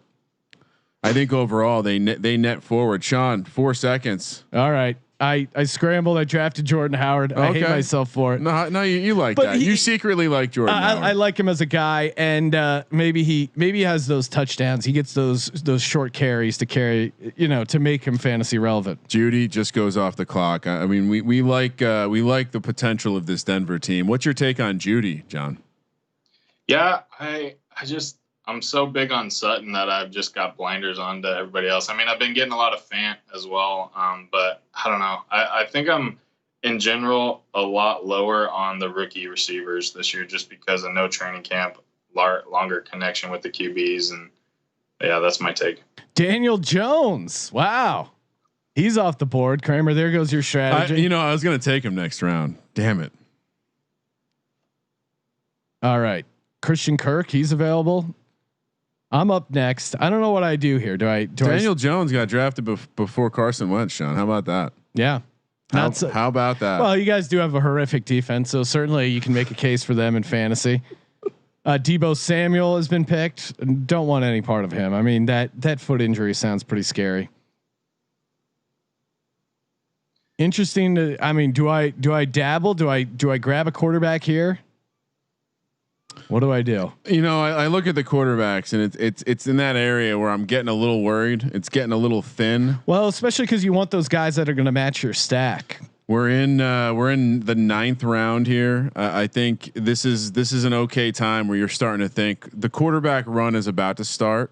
I think overall they net forward. Sean, 4 seconds. All right. I scrambled. I drafted Jordan Howard. Okay. I hate myself for it. No, you like that. You secretly like Jordan Howard. I like him as a guy, and maybe he has those touchdowns. He gets those short carries to carry, to make him fantasy relevant. Judy just goes off the clock. I mean, we like the potential of this Denver team. What's your take on Judy, John? Yeah, I'm so big on Sutton that I've just got blinders on to everybody else. I mean, I've been getting a lot of Fant as well, but I don't know. I think in general a lot lower on the rookie receivers this year, just because of no training camp, longer connection with the QBs, and yeah, that's my take. Daniel Jones. Wow. He's off the board. Kramer, there goes your strategy. I was going to take him next round. Damn it. All right. Christian Kirk, he's available. I'm up next. I don't know what I do here. Daniel Jones got drafted before Carson Wentz, Sean. How about that? Yeah. How about that? Well, you guys do have a horrific defense, so certainly you can make a case for them in fantasy. Deebo Samuel has been picked. Don't want any part of him. I mean, that foot injury sounds pretty scary. Interesting. Do I dabble? Do I grab a quarterback here? What do I do? I look at the quarterbacks and it's in that area where I'm getting a little worried. It's getting a little thin. Well, especially because you want those guys that are going to match your stack. We're in the 9th round here. I think this is an okay time where you're starting to think the quarterback run is about to start,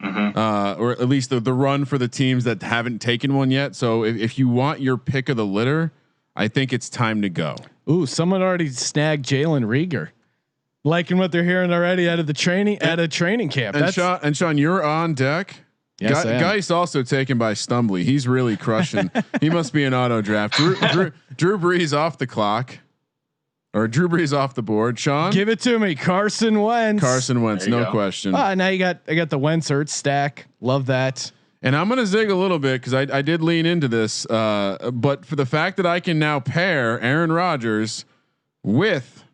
or at least the run for the teams that haven't taken one yet. So if you want your pick of the litter, I think it's time to go. Ooh, someone already snagged Jalen Reagor. Liking what they're hearing already out of the training camp. And Sean, you're on deck. Yes, Geist also taken by Stumbly. He's really crushing. He must be an auto draft. Drew Brees off the clock, or Drew Brees off the board. Sean, give it to me. Carson Wentz, no question. Now I got the Wentz Ertz stack. Love that. And I'm gonna zig a little bit because I did lean into this, but for the fact that I can now pair Aaron Rodgers with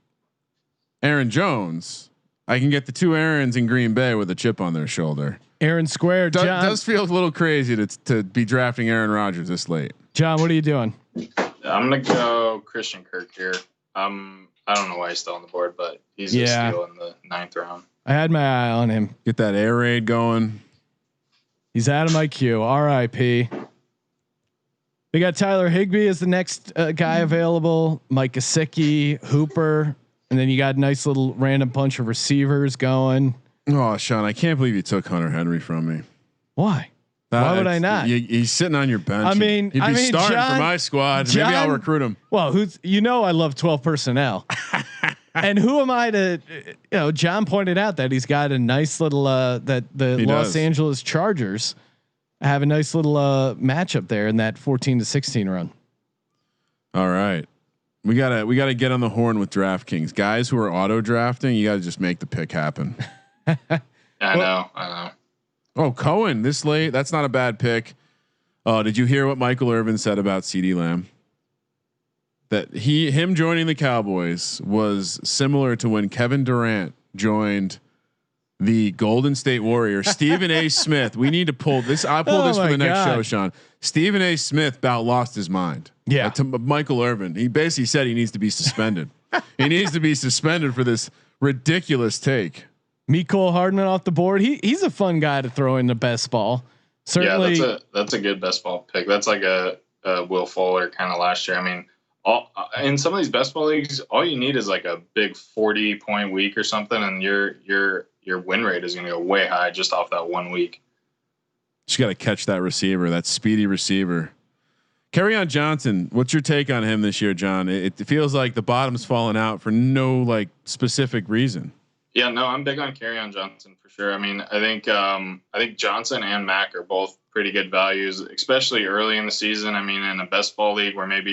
Aaron Jones, I can get the two Aarons in Green Bay with a chip on their shoulder. Aaron Square. Does feel a little crazy to be drafting Aaron Rodgers this late. John, what are you doing? I'm gonna go Christian Kirk here. I don't know why he's still on the board, but he's a steal in the 9th round. I had my eye on him. Get that air raid going. He's out of my queue. R.I.P. We got Tyler Higbee as the next guy available. Mike Gesicki, Hooper, and then you got a nice little random bunch of receivers going. Oh, Sean, I can't believe you took Hunter Henry from me. Why? Why would I not? He's sitting on your bench. I mean, he'd be starting John, for my squad. John, maybe I'll recruit him. Well, I love 12 personnel. And who am I to, John pointed out that he's got a nice little, that the Los Angeles Chargers have a nice little matchup there in that 14-16 run. All right. We gotta get on the horn with DraftKings. Guys who are auto drafting, you gotta just make the pick happen. I know. Oh, Cohen this late. That's not a bad pick. Oh, did you hear what Michael Irvin said about CeeDee Lamb? That him joining the Cowboys was similar to when Kevin Durant joined the Golden State Warriors. Stephen A. Smith. We need to pull this. I pull this for the next show, Sean. Stephen A. Smith about lost his mind. Yeah. To Michael Irvin. He basically said he needs to be suspended. He needs to be suspended for this ridiculous take. Mecole Hardman off the board. He's a fun guy to throw in the best ball. Certainly. Yeah, that's a good best ball pick. That's like a Will Fuller kind of last year. I mean, in some of these best ball leagues, all you need is like a big 40-point week or something, and your win rate is going to go way high just off that 1 week. Just got to catch that receiver, that speedy receiver. Kerryon Johnson, what's your take on him this year, John? It feels like the bottom's fallen out for no specific reason. Yeah, no, I'm big on Kerryon Johnson for sure. I mean, I think Johnson and Mack are both pretty good values, especially early in the season. I mean, in a best ball league where maybe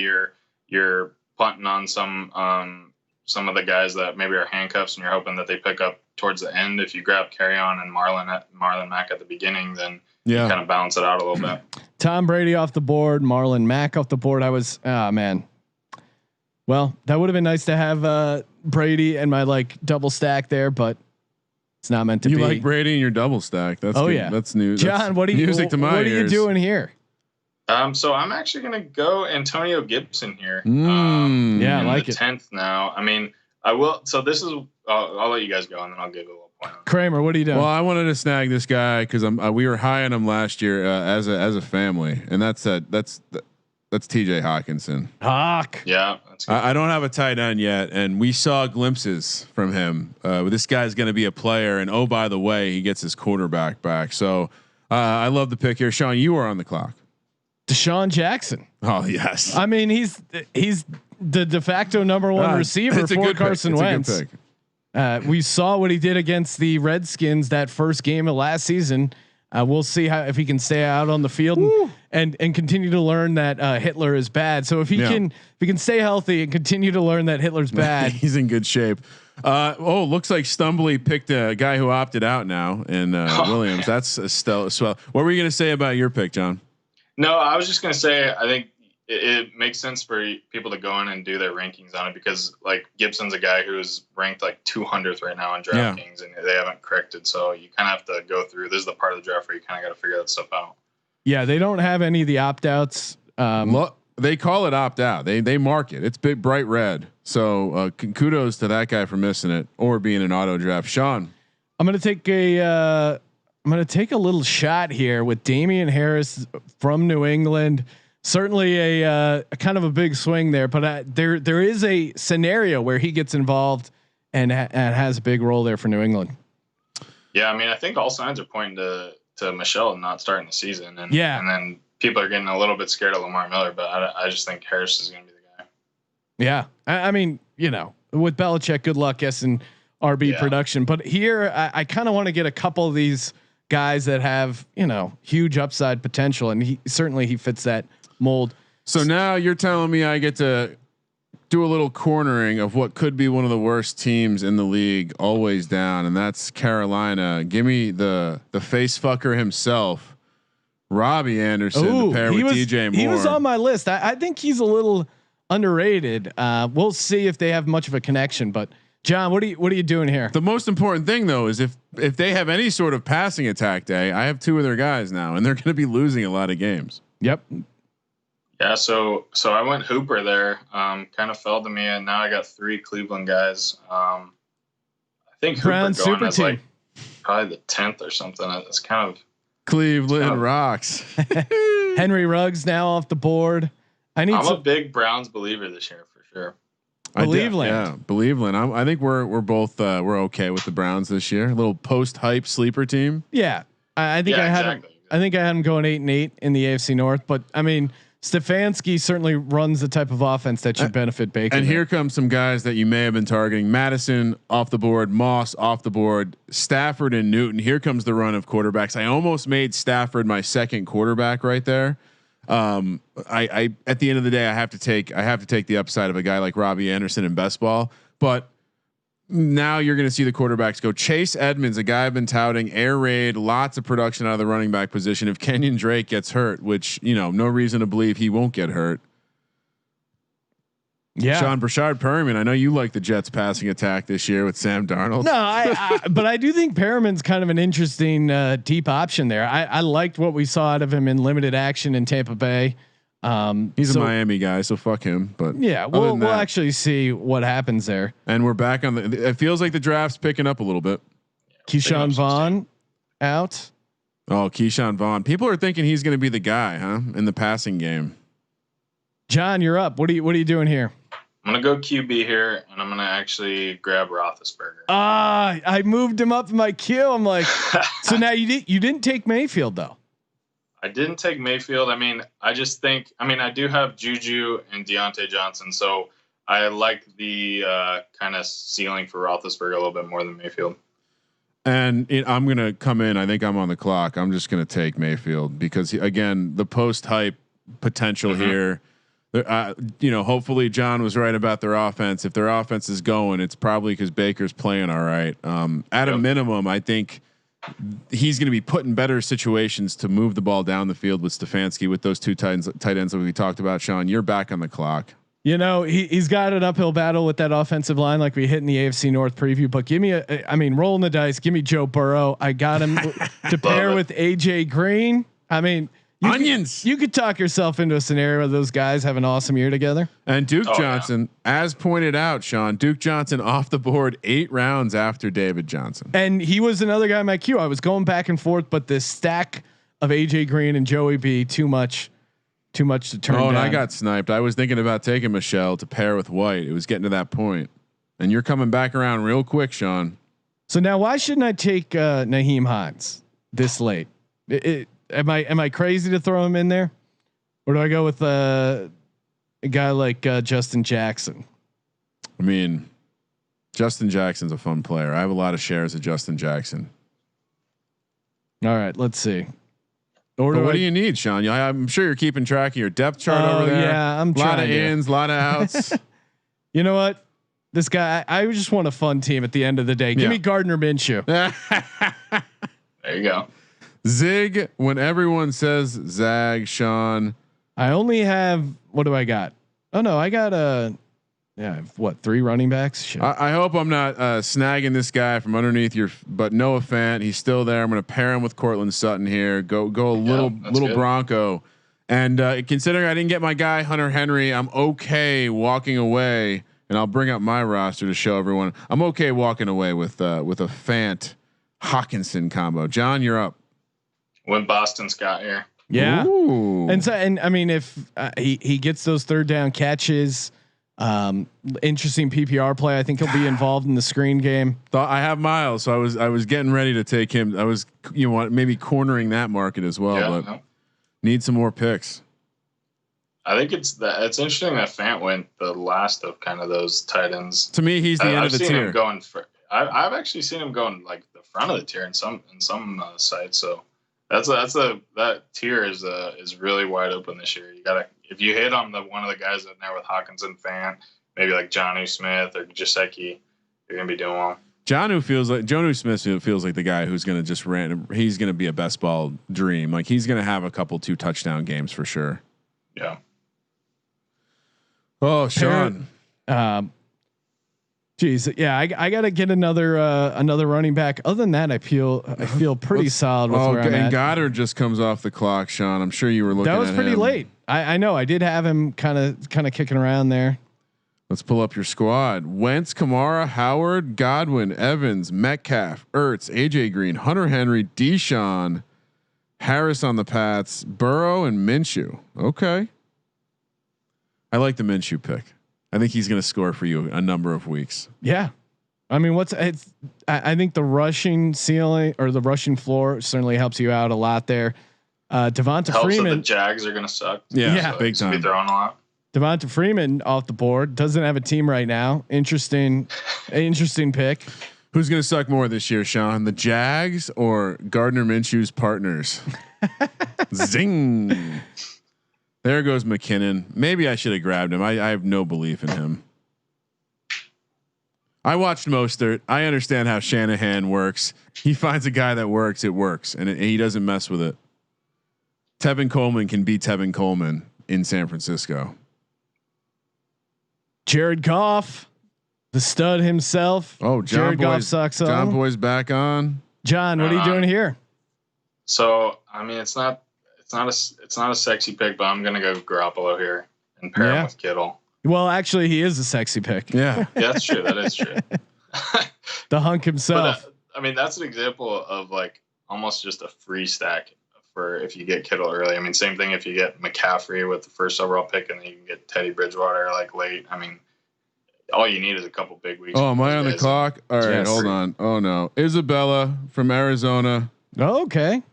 you're punting on some of the guys that maybe are handcuffs and you're hoping that they pick up towards the end. If you grab Kerryon and Marlon Mack at the beginning, then you kind of balance it out a little bit. Tom Brady off the board, Marlon Mack off the board. Man. Well, that would have been nice to have Brady and my double stack there, but it's not meant to be. You like Brady and your double stack? That's good. Yeah, that's new. John, that's what are you music to my What ears. are you doing here? So I'm actually going to go Antonio Gibson here. Yeah, I like it. 10th now. I mean, I will. So this is. I'll let you guys go and then I'll give it a little point. Kramer, what are you doing? Well, I wanted to snag this guy because we were high on him last year as a family, and that's TJ Hawkinson. Hawk. Yeah, that's good. I don't have a tight end yet, and we saw glimpses from him. This guy's going to be a player, and oh, by the way, he gets his quarterback back. So I love the pick here. Sean, you are on the clock. Jon Jackson. Oh yes. I mean, he's the de facto number one receiver for Carson Wentz. We saw what he did against the Redskins that first game of last season. We'll see if he can stay out on the field and continue to learn that Hitler is bad. So if he can stay healthy and continue to learn that Hitler's bad, he's in good shape. Looks like Stumbly picked a guy who opted out now, and Williams. Man. That's a swell. What were you going to say about your pick, John? No, I was just going to say I think it makes sense for people to go in and do their rankings on it because like Gibson's a guy who's ranked like 200th right now on DraftKings and they haven't corrected. So you kind of have to go through. This is the part of the draft where you kind of got to figure that stuff out. Yeah, they don't have any of the opt outs. They call it opt out. They mark it. It's big bright red. So kudos to that guy for missing it or being an auto draft. Sean, I'm gonna take a little shot here with Damian Harris from New England. Certainly a kind of a big swing there, but there is a scenario where he gets involved and has a big role there for New England. Yeah, I mean, I think all signs are pointing to Michelle not starting the season, and then people are getting a little bit scared of Lamar Miller, but I just think Harris is going to be the guy. Yeah, I mean, with Belichick, good luck guessing RB production, but here I kind of want to get a couple of these guys that have huge upside potential, and he fits that mold. So now you're telling me I get to do a little cornering of what could be one of the worst teams in the league, always down, and that's Carolina. Give me the face fucker himself, Robbie Anderson, to pair with DJ Moore. He was on my list. I think he's a little underrated. We'll see if they have much of a connection. But John, what are you doing here? The most important thing though is if they have any sort of passing attack day, I have two of their guys now, and they're going to be losing a lot of games. Yep. Yeah, so I went Hooper there. Kind of fell to me, and now I got three Cleveland guys. I think Brown Hooper going super as team. like probably the 10th or something. It's kind of Cleveland rocks. Henry Ruggs now off the board. I'm a big Browns believer this year for sure. Believeland. I think we're both we're okay with the Browns this year. A little post hype sleeper team. Yeah, I think I had him. I think I had him going 8-8 in the AFC North, but I mean. Stefanski certainly runs the type of offense that should benefit Baker. And here comes some guys that you may have been targeting: Madison off the board, Moss off the board, Stafford and Newton. Here comes the run of quarterbacks. I almost made Stafford my second quarterback right there. I at the end of the day, I have to take the upside of a guy like Robbie Anderson in best ball, but now you're going to see the quarterbacks go. Chase Edmonds, a guy I've been touting, air raid, lots of production out of the running back position. If Kenyon Drake gets hurt, which no reason to believe he won't get hurt. Yeah, Sean Brashard Perriman. I know you like the Jets passing attack this year with Sam Darnold. No, but I do think Perriman's kind of an interesting deep option there. I liked what we saw out of him in limited action in Tampa Bay. He's a Miami guy, so fuck him. But yeah, we'll actually see what happens there. And we're back on the. It feels like the draft's picking up a little bit. Keyshawn Vaughn out. Oh, Keyshawn Vaughn. People are thinking he's going to be the guy, huh? In the passing game. John, you're up. What are you doing here? I'm gonna go QB here, and I'm gonna actually grab Roethlisberger. I moved him up in my queue. I'm like, so now you didn't take Mayfield though. I didn't take Mayfield. I mean, I just think. I mean, I do have Juju and Deontay Johnson, so I like the kind of ceiling for Roethlisberger a little bit more than Mayfield. And I'm gonna come in. I think I'm on the clock. I'm just gonna take Mayfield because again, the post hype potential here. Hopefully John was right about their offense. If their offense is going, it's probably because Baker's playing all right. At a minimum, I think he's going to be put in better situations to move the ball down the field with Stefanski with those two tight ends that we talked about. Sean, you're back on the clock. He's got an uphill battle with that offensive line, like we hit in the AFC North preview. But give me rolling the dice. Give me Joe Burrow. I got him to pair with AJ Green. I mean. You could talk yourself into a scenario where those guys have an awesome year together. And Duke Johnson, as pointed out, Sean, Duke Johnson off the board 8 rounds after David Johnson. And he was another guy in my queue. I was going back and forth, but the stack of AJ Green and Joey B too much to turn down. And I got sniped. I was thinking about taking Michelle to pair with White. It was getting to that point. And you're coming back around real quick, Sean. So now why shouldn't I take Naheem Hines this late? Am I crazy to throw him in there? Or do I go with a guy like Justin Jackson? I mean, Justin Jackson's a fun player. I have a lot of shares of Justin Jackson. All right, let's see. Or what do you need, Sean? I'm sure you're keeping track of your depth chart over there. Yeah, I'm trying. A lot of ins, a lot of outs. You know what? This guy, I just want a fun team at the end of the day. Give me Gardner Minshew. There you go. Zig when everyone says zag, Sean. I only have, what do I got? Oh no, I got what, 3 running backs? Shit. I hope I'm not snagging this guy from underneath but Noah Fant, he's still there. I'm going to pair him with Cortland Sutton here. Go a little good. Bronco. And considering I didn't get my guy Hunter Henry, I'm okay walking away. And I'll bring up my roster to show everyone I'm okay walking away with a Fant Hawkinson combo. John, you're up. When Boston Scott here. Yeah. Ooh. And I mean, if he gets those third down catches, interesting PPR play. I think he'll be involved in the screen game. Thought I have Miles, so I was getting ready to take him. I was maybe cornering that market as well, but need some more picks. I think it's interesting that Fant went the last of kind of those tight ends. To me, he's the end of the tier. Him going I've actually seen him going like the front of the tier in some sites. So that tier is really wide open this year. You gotta, if you hit on one of the guys in there with Hawkinson, Fant, maybe like Jonnu Smith or Gesicki, you're gonna be doing well. Jonnu Smith feels like the guy who's gonna just he's gonna be a best ball dream. Like he's gonna have a couple 2 touchdown games for sure. Yeah. Oh, Sean. Geez, yeah, I got to get another running back. Other than that, I feel pretty solid with where I'm at. Goddard just comes off the clock, Sean. I'm sure you were looking. That was at pretty him. late. I know. I did have him kind of kicking around there. Let's pull up your squad: Wentz, Kamara, Howard, Godwin, Evans, Metcalf, Ertz, AJ Green, Hunter Henry, Deshaun, Harris on the Pats, Burrow, and Minshew. Okay. I like the Minshew pick. I think he's going to score for you a number of weeks. Yeah. I mean, I think the rushing ceiling or the rushing floor certainly helps you out a lot there. Devonta Freeman. The Jags are going to suck. Yeah, so big time. Be throwing a lot. Devonta Freeman off the board, doesn't have a team right now. Interesting pick. Who's going to suck more this year, Sean? The Jags or Gardner Minshew's partners? Zing. There goes McKinnon. Maybe I should have grabbed him. I have no belief in him. I watched Mostert. I understand how Shanahan works. He finds a guy that works. It works, and he doesn't mess with it. Tevin Coleman can be Tevin Coleman in San Francisco. Jared Goff, the stud himself. Oh, Jared Goff sucks. John Boy's back on. John, what are you doing here? So I mean, it's not a sexy pick, but I'm gonna go Garoppolo here and pair him with Kittle. Well, actually, he is a sexy pick. Yeah, that's true. That is true. The hunk himself. But, I mean, that's an example of like almost just a free stack for if you get Kittle early. I mean, same thing if you get McCaffrey with the first overall pick, and then you can get Teddy Bridgewater like late. I mean, all you need is a couple big weeks. Oh, am I on the clock? All right, hold on. Oh no, Isabella from Arizona. Oh, okay.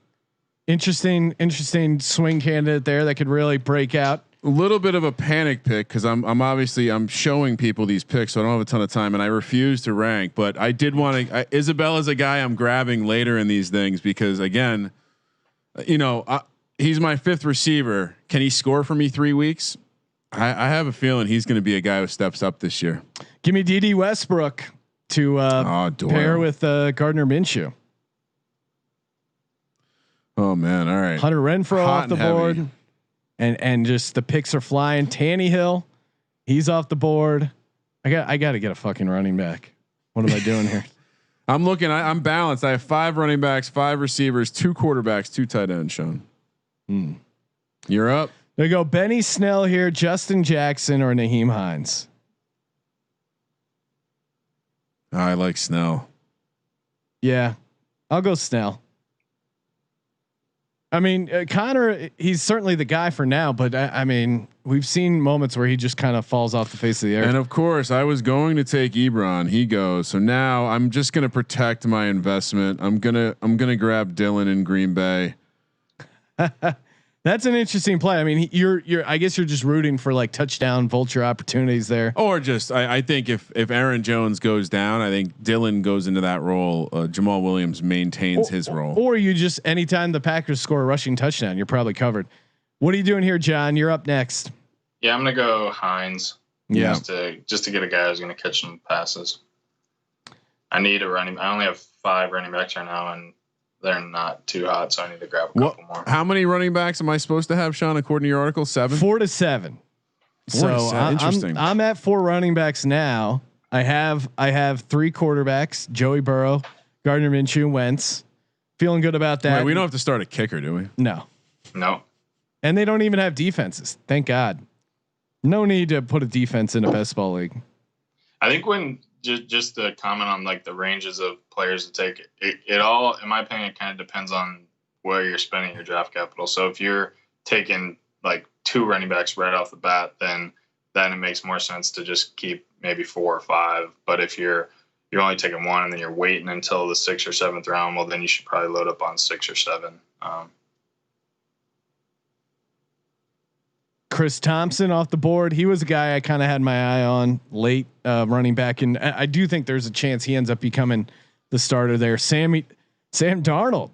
Interesting swing candidate there that could really break out. A little bit of a panic pick because I'm showing people these picks, so I don't have a ton of time, and I refuse to rank. But I did want to. Isabella's a guy I'm grabbing later in these things because again, he's my 5th receiver. Can he score for me 3 weeks? I have a feeling he's going to be a guy who steps up this year. Give me D.D. Westbrook to pair with Gardner Minshew. Oh man! All right, Hunter Renfrow off the board, and just the picks are flying. Tannehill, he's off the board. I got to get a fucking running back. What am I doing here? I'm looking. I'm balanced. I have 5 running backs, 5 receivers, 2 quarterbacks, 2 tight ends. Sean, you're up. There you go. Benny Snell here, Justin Jackson, or Naheem Hines. I like Snell. Yeah, I'll go Snell. I mean, Connor, he's certainly the guy for now, but I mean, we've seen moments where he just kind of falls off the face of the earth. And of course, I was going to take Ebron. He goes. So now I'm just going to protect my investment. I'm gonna grab Dylan in Green Bay. That's an interesting play. I mean, you're. I guess you're just rooting for like touchdown vulture opportunities there. Or just, I think if Aaron Jones goes down, I think Dylan goes into that role. Jamal Williams maintains his role. Or you just anytime the Packers score a rushing touchdown, you're probably covered. What are you doing here, John? You're up next. Yeah, I'm gonna go Hines. Yeah, just to get a guy who's gonna catch some passes. I need a running. I only have 5 running backs right now, and they're not too hot, so I need to grab a couple more. How many running backs am I supposed to have, Sean? According to your article, 7. 4 to 7. Interesting. I'm at 4 running backs now. I have 3 quarterbacks: Joey Burrow, Gardner Minshew, Wentz. Feeling good about that. Wait, we don't have to start a kicker, do we? No. And they don't even have defenses. Thank God. No need to put a defense in a best ball league. I think when just to comment on like the ranges of players to take, it all, in my opinion, it kind of depends on where you're spending your draft capital. So if you're taking like 2 running backs right off the bat, then it makes more sense to just keep maybe 4 or 5. But if you're only taking 1 and then you're waiting until the 6th or 7th round, well, then you should probably load up on 6 or 7. Chris Thompson off the board. He was a guy I kind of had my eye on late, running back, and I do think there's a chance he ends up becoming the starter there. Sam Darnold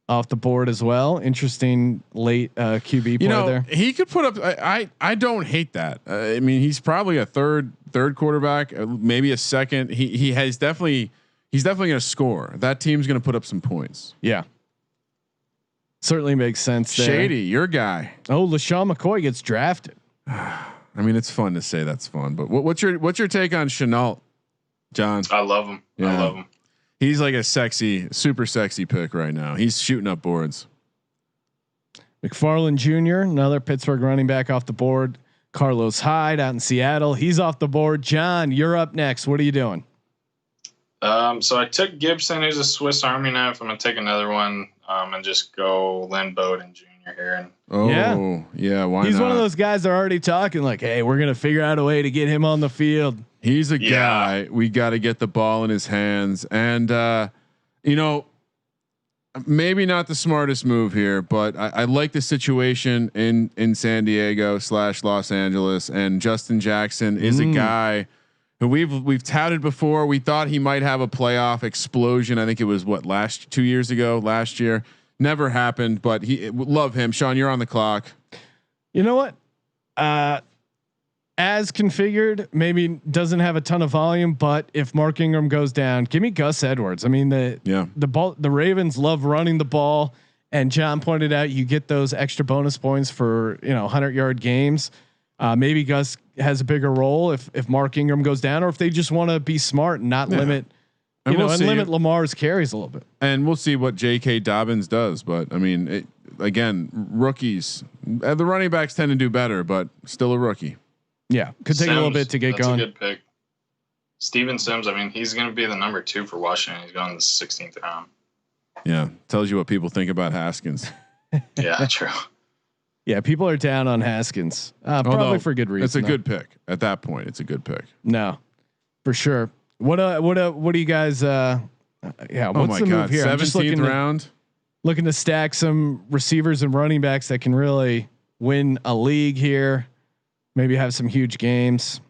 off the board as well. Interesting late QB play there. He could put up. I don't hate that. I mean, he's probably a third quarterback, maybe a second. He's definitely going to score. That team's going to put up some points. Yeah. Certainly makes sense there. Shady, your guy. Oh, LaShawn McCoy gets drafted. I mean, it's fun to say that's fun, but what's your take on Chenault, John? I love him. Yeah. I love him. He's like a super sexy pick right now. He's shooting up boards. McFarland Jr., another Pittsburgh running back off the board. Carlos Hyde out in Seattle. He's off the board. John, you're up next. What are you doing? So I took Gibson, who's a Swiss Army knife. I'm gonna take another one, and just go Lynn Bowden Jr. here. And yeah. Why He's not? one of those guys that are already talking like, "Hey, we're gonna figure out a way to get him on the field." He's a guy we got to get the ball in his hands, and maybe not the smartest move here, but I like the situation in San Diego / Los Angeles, and Justin Jackson is a guy who we've touted before. We thought he might have a playoff explosion. I think it was 2 years ago, last year. Never happened, but love him. Sean, you're on the clock. You know what? As configured, maybe doesn't have a ton of volume, but if Mark Ingram goes down, give me Gus Edwards. I mean, the Ravens love running the ball, and John pointed out you get those extra bonus points for 100-yard games. Maybe Gus has a bigger role if Mark Ingram goes down, or if they just want to be smart and not limit, limit Lamar's carries a little bit. And we'll see what J.K. Dobbins does. But I mean, again, rookies, the running backs tend to do better, but still a rookie. Yeah, could take a little bit to get going. That's a good pick. Steven Sims. I mean, he's going to be the number 2 for Washington. He's going in the 16th round. Yeah, tells you what people think about Haskins. Yeah, true. Yeah, people are down on Haskins, probably for good reason. It's a good pick at that point. It's a good pick. No, for sure. What do you guys? What's the move here? 17th round. Looking to stack some receivers and running backs that can really win a league here. Maybe have some huge games.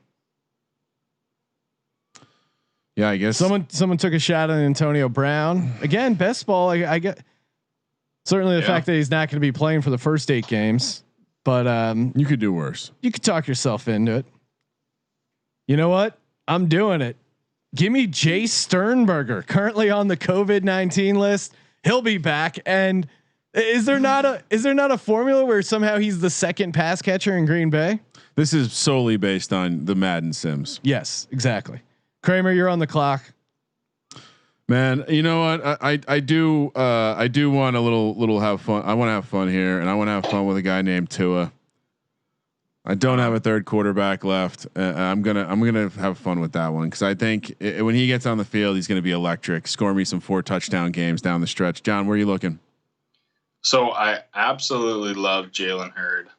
Yeah, I guess someone took a shot on Antonio Brown again. Best ball. I get certainly the fact that he's not going to be playing for the first 8 games, but you could do worse. You could talk yourself into it. You know what? I'm doing it. Give me Jay Sternberger, currently on the COVID-19 list. He'll be back. And is there not a formula where somehow he's the second pass catcher in Green Bay? This is solely based on the Madden Sims. Yes, exactly. Kramer, you're on the clock. Man, you know what? I do want a little have fun. I want to have fun here, and I want to have fun with a guy named Tua. I don't have a third quarterback left. I'm gonna have fun with that one because I think when he gets on the field, he's gonna be electric. Score me some 4 touchdown games down the stretch. John, where are you looking? So I absolutely love Jalen Hurd.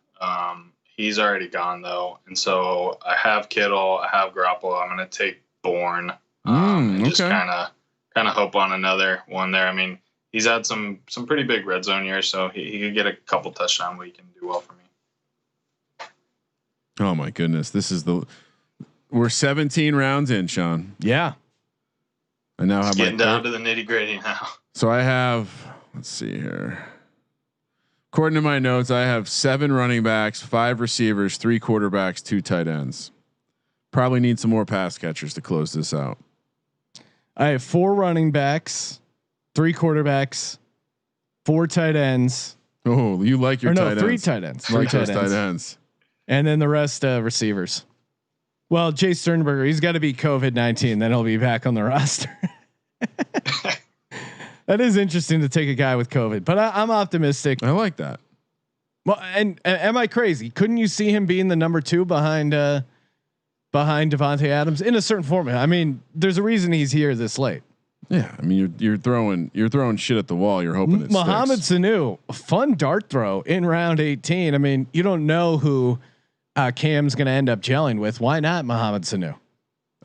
He's already gone though, and so I have Kittle, I have Garoppolo. I'm going to take Bourne, and just kind of hope on another one there. I mean, he's had some pretty big red zone years, so he could get a couple touchdown week and do well for me. Oh my goodness, we're 17 rounds in, Sean. Yeah, I now have getting down to the nitty gritty now. So I have, let's see here. According to my notes, I have 7 running backs, 5 receivers, 3 quarterbacks, 2 tight ends. Probably need some more pass catchers to close this out. I have 4 running backs, 3 quarterbacks, 4 tight ends. Oh, you like your tight ends? 3 tight ends. Like those tight ends. And then the rest receivers. Well, Jay Sternberger, he's got to be COVID-19, then he'll be back on the roster. That is interesting to take a guy with COVID, but I'm optimistic. I like that. Well, and am I crazy? Couldn't you see him being the number 2 behind Devontae Adams in a certain format? I mean, there's a reason he's here this late. Yeah, I mean you're throwing shit at the wall. You're hoping it Mohamed sticks. Sanu, fun dart throw in round 18. I mean, you don't know who Cam's going to end up gelling with. Why not Mohamed Sanu?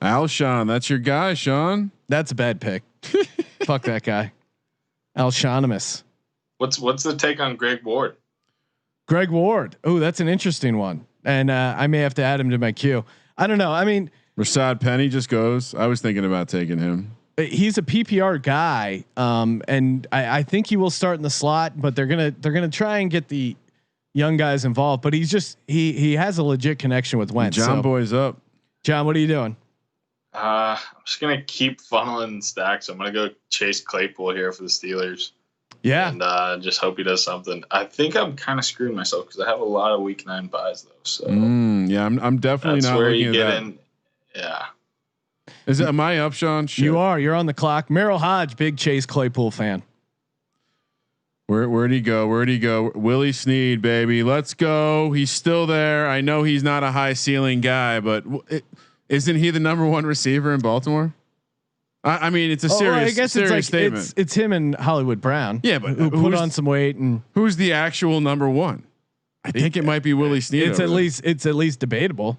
Alshon, that's your guy, Sean. That's a bad pick. Fuck that guy. Alshonimus. What's the take on Greg Ward? Greg Ward. Oh, that's an interesting one. And I may have to add him to my queue. I don't know. I mean, Rashad Penny just goes. I was thinking about taking him. He's a PPR guy, and I think he will start in the slot. But they're gonna try and get the young guys involved. But he's just he has a legit connection with Wentz. John boy's up. John, what are you doing? I'm just gonna keep funneling stacks. I'm gonna go Chase Claypool here for the Steelers. Yeah, and just hope he does something. I think I'm kind of screwing myself because I have a lot of week 9 buys though. So yeah, I'm definitely that's not where looking you at get that. in. Yeah. Am I up, Sean? Shit. you are. You're on the clock. Merrill Hodge, big Chase Claypool fan. Where'd he go? Willie Snead, baby. Let's go. He's still there. I know he's not a high ceiling guy, but isn't he the number 1 receiver in Baltimore? I mean, it's a serious, I guess serious statement. It's him and Hollywood Brown. Yeah, but who put on some weight and who's the actual number 1? I think it might be Willie Snead. It's at least debatable.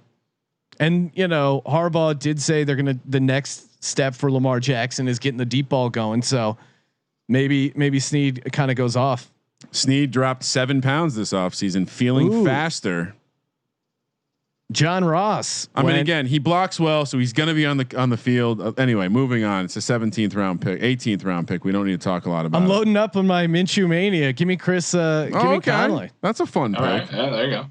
And Harbaugh did say the next step for Lamar Jackson is getting the deep ball going. So maybe Snead kind of goes off. Snead dropped 7 pounds this offseason, feeling faster. John Ross. I mean, again, he blocks well, so he's going to be on the field. Anyway, moving on. It's a 17th round pick, 18th round pick. We don't need to talk a lot about. I'm loading up on my Minshew mania. Give me Chris. Give me Conley. That's a fun pick. Right. Yeah, there you go.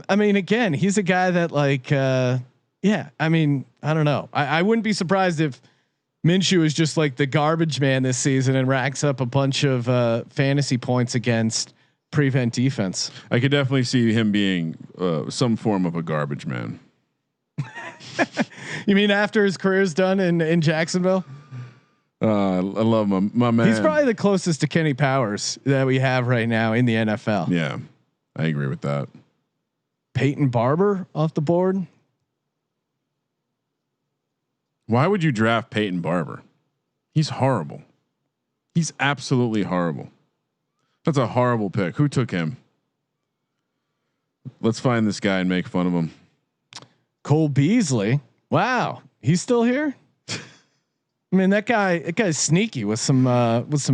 I mean, again, he's a guy that I mean, I don't know. I wouldn't be surprised if Minshew is just like the garbage man this season and racks up a bunch of fantasy points against prevent defense. I could definitely see him being some form of a garbage man. You mean after his career's done in Jacksonville? I love my man. He's probably the closest to Kenny Powers that we have right now in the NFL. Yeah, I agree with that. Peyton Barber off the board. Why would you draft Peyton Barber? He's horrible. He's absolutely horrible. That's a horrible pick. Who took him? Let's find this guy and make fun of him. Cole Beasley. Wow, he's still here. I mean, that guy's sneaky with some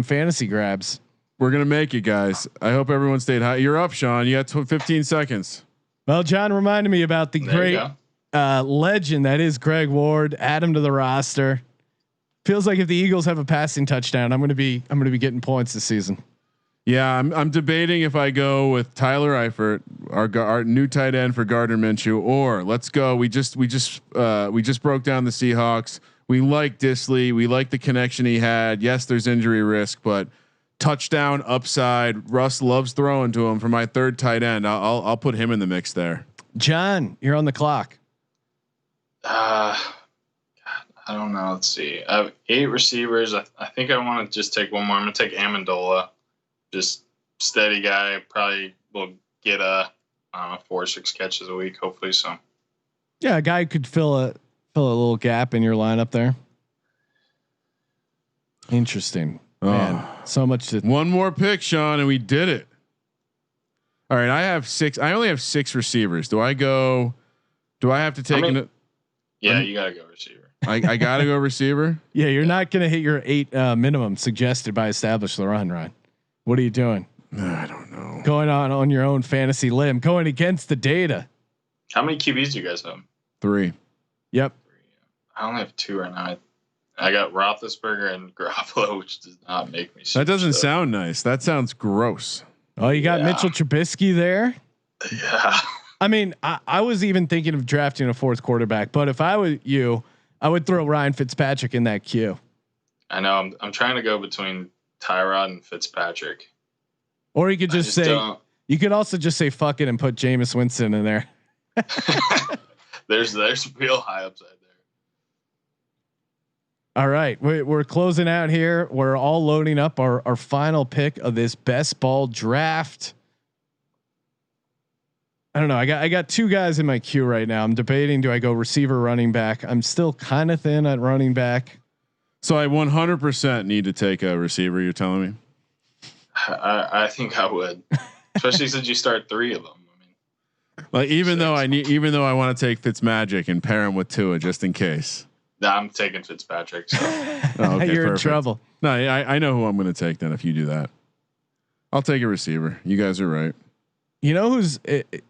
fantasy grabs. We're gonna make it, guys. I hope everyone stayed high. You're up, Sean. You got 15 seconds. Well, John reminded me about the great legend that is Greg Ward. Add him to the roster. Feels like if the Eagles have a passing touchdown, I'm going to be getting points this season. Yeah, I'm debating if I go with Tyler Eifert, our new tight end for Gardner Minshew, or let's go. We just broke down the Seahawks. We like Disley. We like the connection he had. Yes, there's injury risk, but touchdown upside. Russ loves throwing to him for my 3rd tight end. I'll put him in the mix there. John, you're on the clock. God, I don't know. Let's see. I have 8 receivers. I think I want to just take one more. I'm going to take Amendola. Just steady guy. Probably will get 4 or 6 catches a week, hopefully. So, yeah, a guy who could fill a little gap in your lineup there. Interesting. Man, so much to one more pick, Sean, and we did it. All right, I have 6. I only have 6 receivers. Do I have to take? Yeah, you gotta go receiver. I gotta go receiver. Yeah, you're not going to hit your 8 minimum suggested by Established the Run, Ryan. What are you doing? I don't know. Going on your own fantasy limb, going against the data. How many QBs do you guys have? 3. Yep. I only have 2 right now. I got Roethlisberger and Garoppolo, which does not make me. That doesn't sound nice. That sounds gross. Oh, you got Mitchell Trubisky there. Yeah. I mean, I was even thinking of drafting a 4th quarterback, but if I were you, I would throw Ryan Fitzpatrick in that queue. I know. I'm trying to go between Tyrod and Fitzpatrick. Or you could just say, you could also just say fuck it and put Jameis Winston in there. There's real high upside there. All right, we're closing out here. We're all loading up our final pick of this best ball draft. I don't know. I got 2 guys in my queue right now. I'm debating, do I go receiver, running back? I'm still kind of thin at running back. So I 100% need to take a receiver. You're telling me? I think I would, especially since you start 3 of them. I mean, like even though I want to take Fitzmagic and pair him with Tua just in case. I'm taking Fitzpatrick. So. Okay, you're perfect. in trouble. No, I know who I'm going to take then. If you do that, I'll take a receiver. You guys are right. You know who's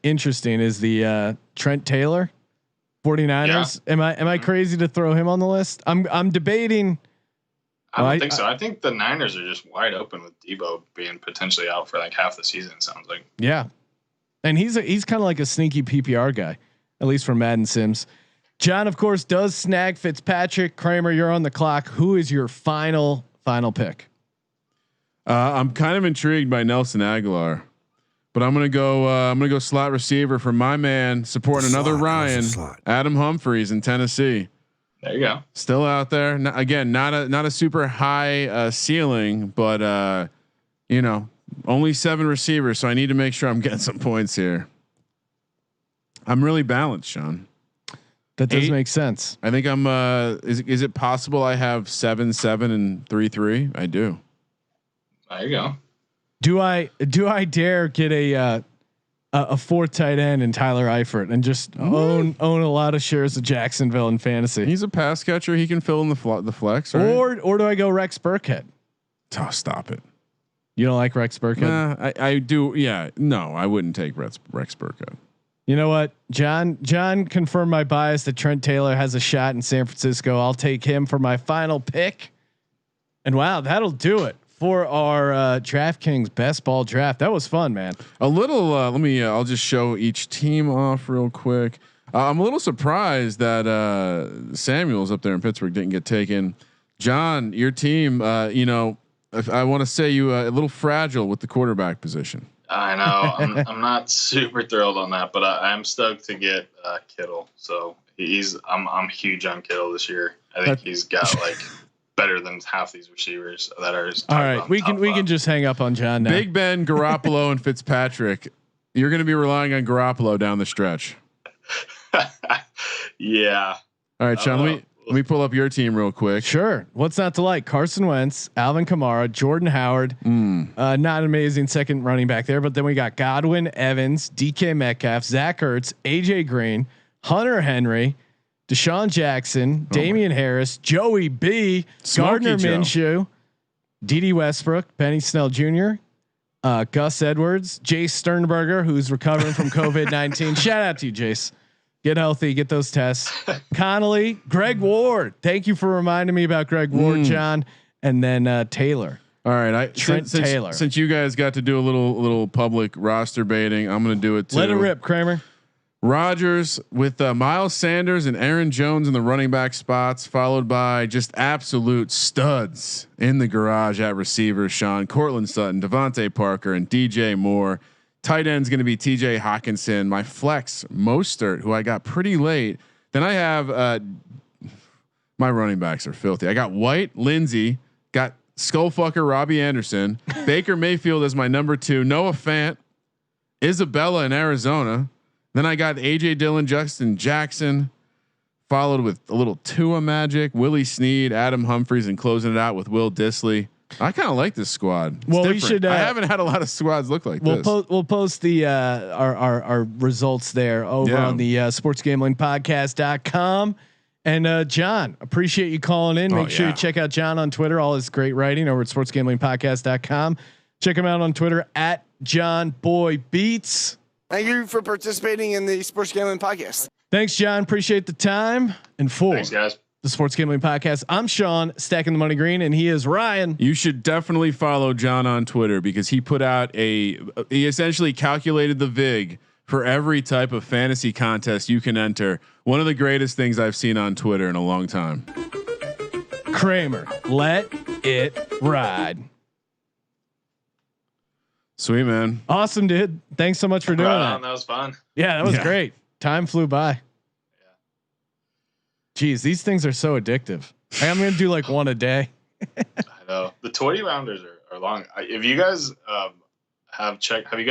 interesting is the Trent Taylor, 49ers. Yeah. Am I crazy to throw him on the list? I'm debating. I don't think so. I think the Niners are just wide open with Debo being potentially out for like half the season. It sounds like. Yeah, and he's kind of like a sneaky PPR guy, at least for Madden Sims. John, of course, does snag Fitzpatrick. Kramer, you're on the clock. Who is your final pick? I'm kind of intrigued by Nelson Aguilar, but I'm gonna go slot receiver for my man, supporting another Ryan, Adam Humphries in Tennessee. There you go. Still out there. Not a super high ceiling, but only 7 receivers, so I need to make sure I'm getting some points here. I'm really balanced, Sean. That does make sense. I think I'm. Is it possible I have 7-7 and 3-3? I do. There you go. Do I dare get a 4th tight end in Tyler Eifert and just own a lot of shares of Jacksonville in fantasy? He's a pass catcher. He can fill in the flex, right? Or do I go Rex Burkhead? Oh, stop it. You don't like Rex Burkhead? Nah, I do. Yeah, no, I wouldn't take Rex Burkhead. You know what, John confirmed my bias that Trent Taylor has a shot in San Francisco. I'll take him for my final pick. And wow, that'll do it for our DraftKings best ball draft. That was fun, man. A little. I'll just show each team off real quick. I'm a little surprised that Samuels up there in Pittsburgh didn't get taken. John, your team. I want to say you a little fragile with the quarterback position. I know. I'm not super thrilled on that, but I'm stoked to get Kittle. So I'm huge on Kittle this year. I think he's got like better than half these receivers that are. All right, we can just hang up on John now. Big Ben, Garoppolo, and Fitzpatrick. You're going to be relying on Garoppolo down the stretch. Yeah. All right, Sean. Let me pull up your team real quick. Sure. What's not to like? Carson Wentz, Alvin Kamara, Jordan Howard. Not an amazing second running back there, but then we got Godwin, Evans, DK Metcalf, Zach Ertz, AJ Green, Hunter Henry, Deshaun Jackson, Damian Harris, Joey B, Gardner Minshew, D.D. Westbrook, Benny Snell Jr., Gus Edwards, Jace Sternberger, who's recovering from COVID-19. Shout out to you, Jace. Get healthy, get those tests. Connolly, Greg Ward. Thank you for reminding me about Greg Ward, John. And then Taylor. All right, Trent Taylor. Since you guys got to do a little public roster baiting, I'm going to do it too. Let it rip, Kramer. Rodgers with Miles Sanders and Aaron Jones in the running back spots, followed by just absolute studs in the garage at receiver. Sean, Cortland Sutton, Devontae Parker, and DJ Moore. Tight end's going to be TJ Hawkinson. My flex Mostert, who I got pretty late. Then I have my running backs are filthy. I got White, Lindsey, got Skullfucker, Robbie Anderson, Baker Mayfield as my number 2, Noah Fant, Isabella in Arizona. Then I got AJ Dillon, Justin Jackson, followed with a little Tua magic, Willie Snead, Adam Humphries, and closing it out with Will Dissly. I kind of like this squad. It's well, different. we should. I haven't had a lot of squads look like this. We'll post the our results there over on the sportsgamblingpodcast.com. And John, appreciate you calling in. Make sure you check out John on Twitter. All his great writing over at sportsgamblingpodcast.com. Check him out on Twitter at JohnBoyBeats. Thank you for participating in the Sports Gambling Podcast. Thanks, John. Appreciate the time. And Thanks, guys. The Sports Gambling Podcast, I'm Sean, stacking the money green, and he is Ryan. You should definitely follow John on Twitter because he put out he essentially calculated the VIG for every type of fantasy contest you can enter. One of the greatest things I've seen on Twitter in a long time. Kramer, let it ride. Sweet, man. Awesome, dude. Thanks so much for doing that. That was fun. Yeah, that was great. Time flew by. Geez, these things are so addictive. I'm going to do like one a day. I know the 20 rounders are long. If you guys have you guys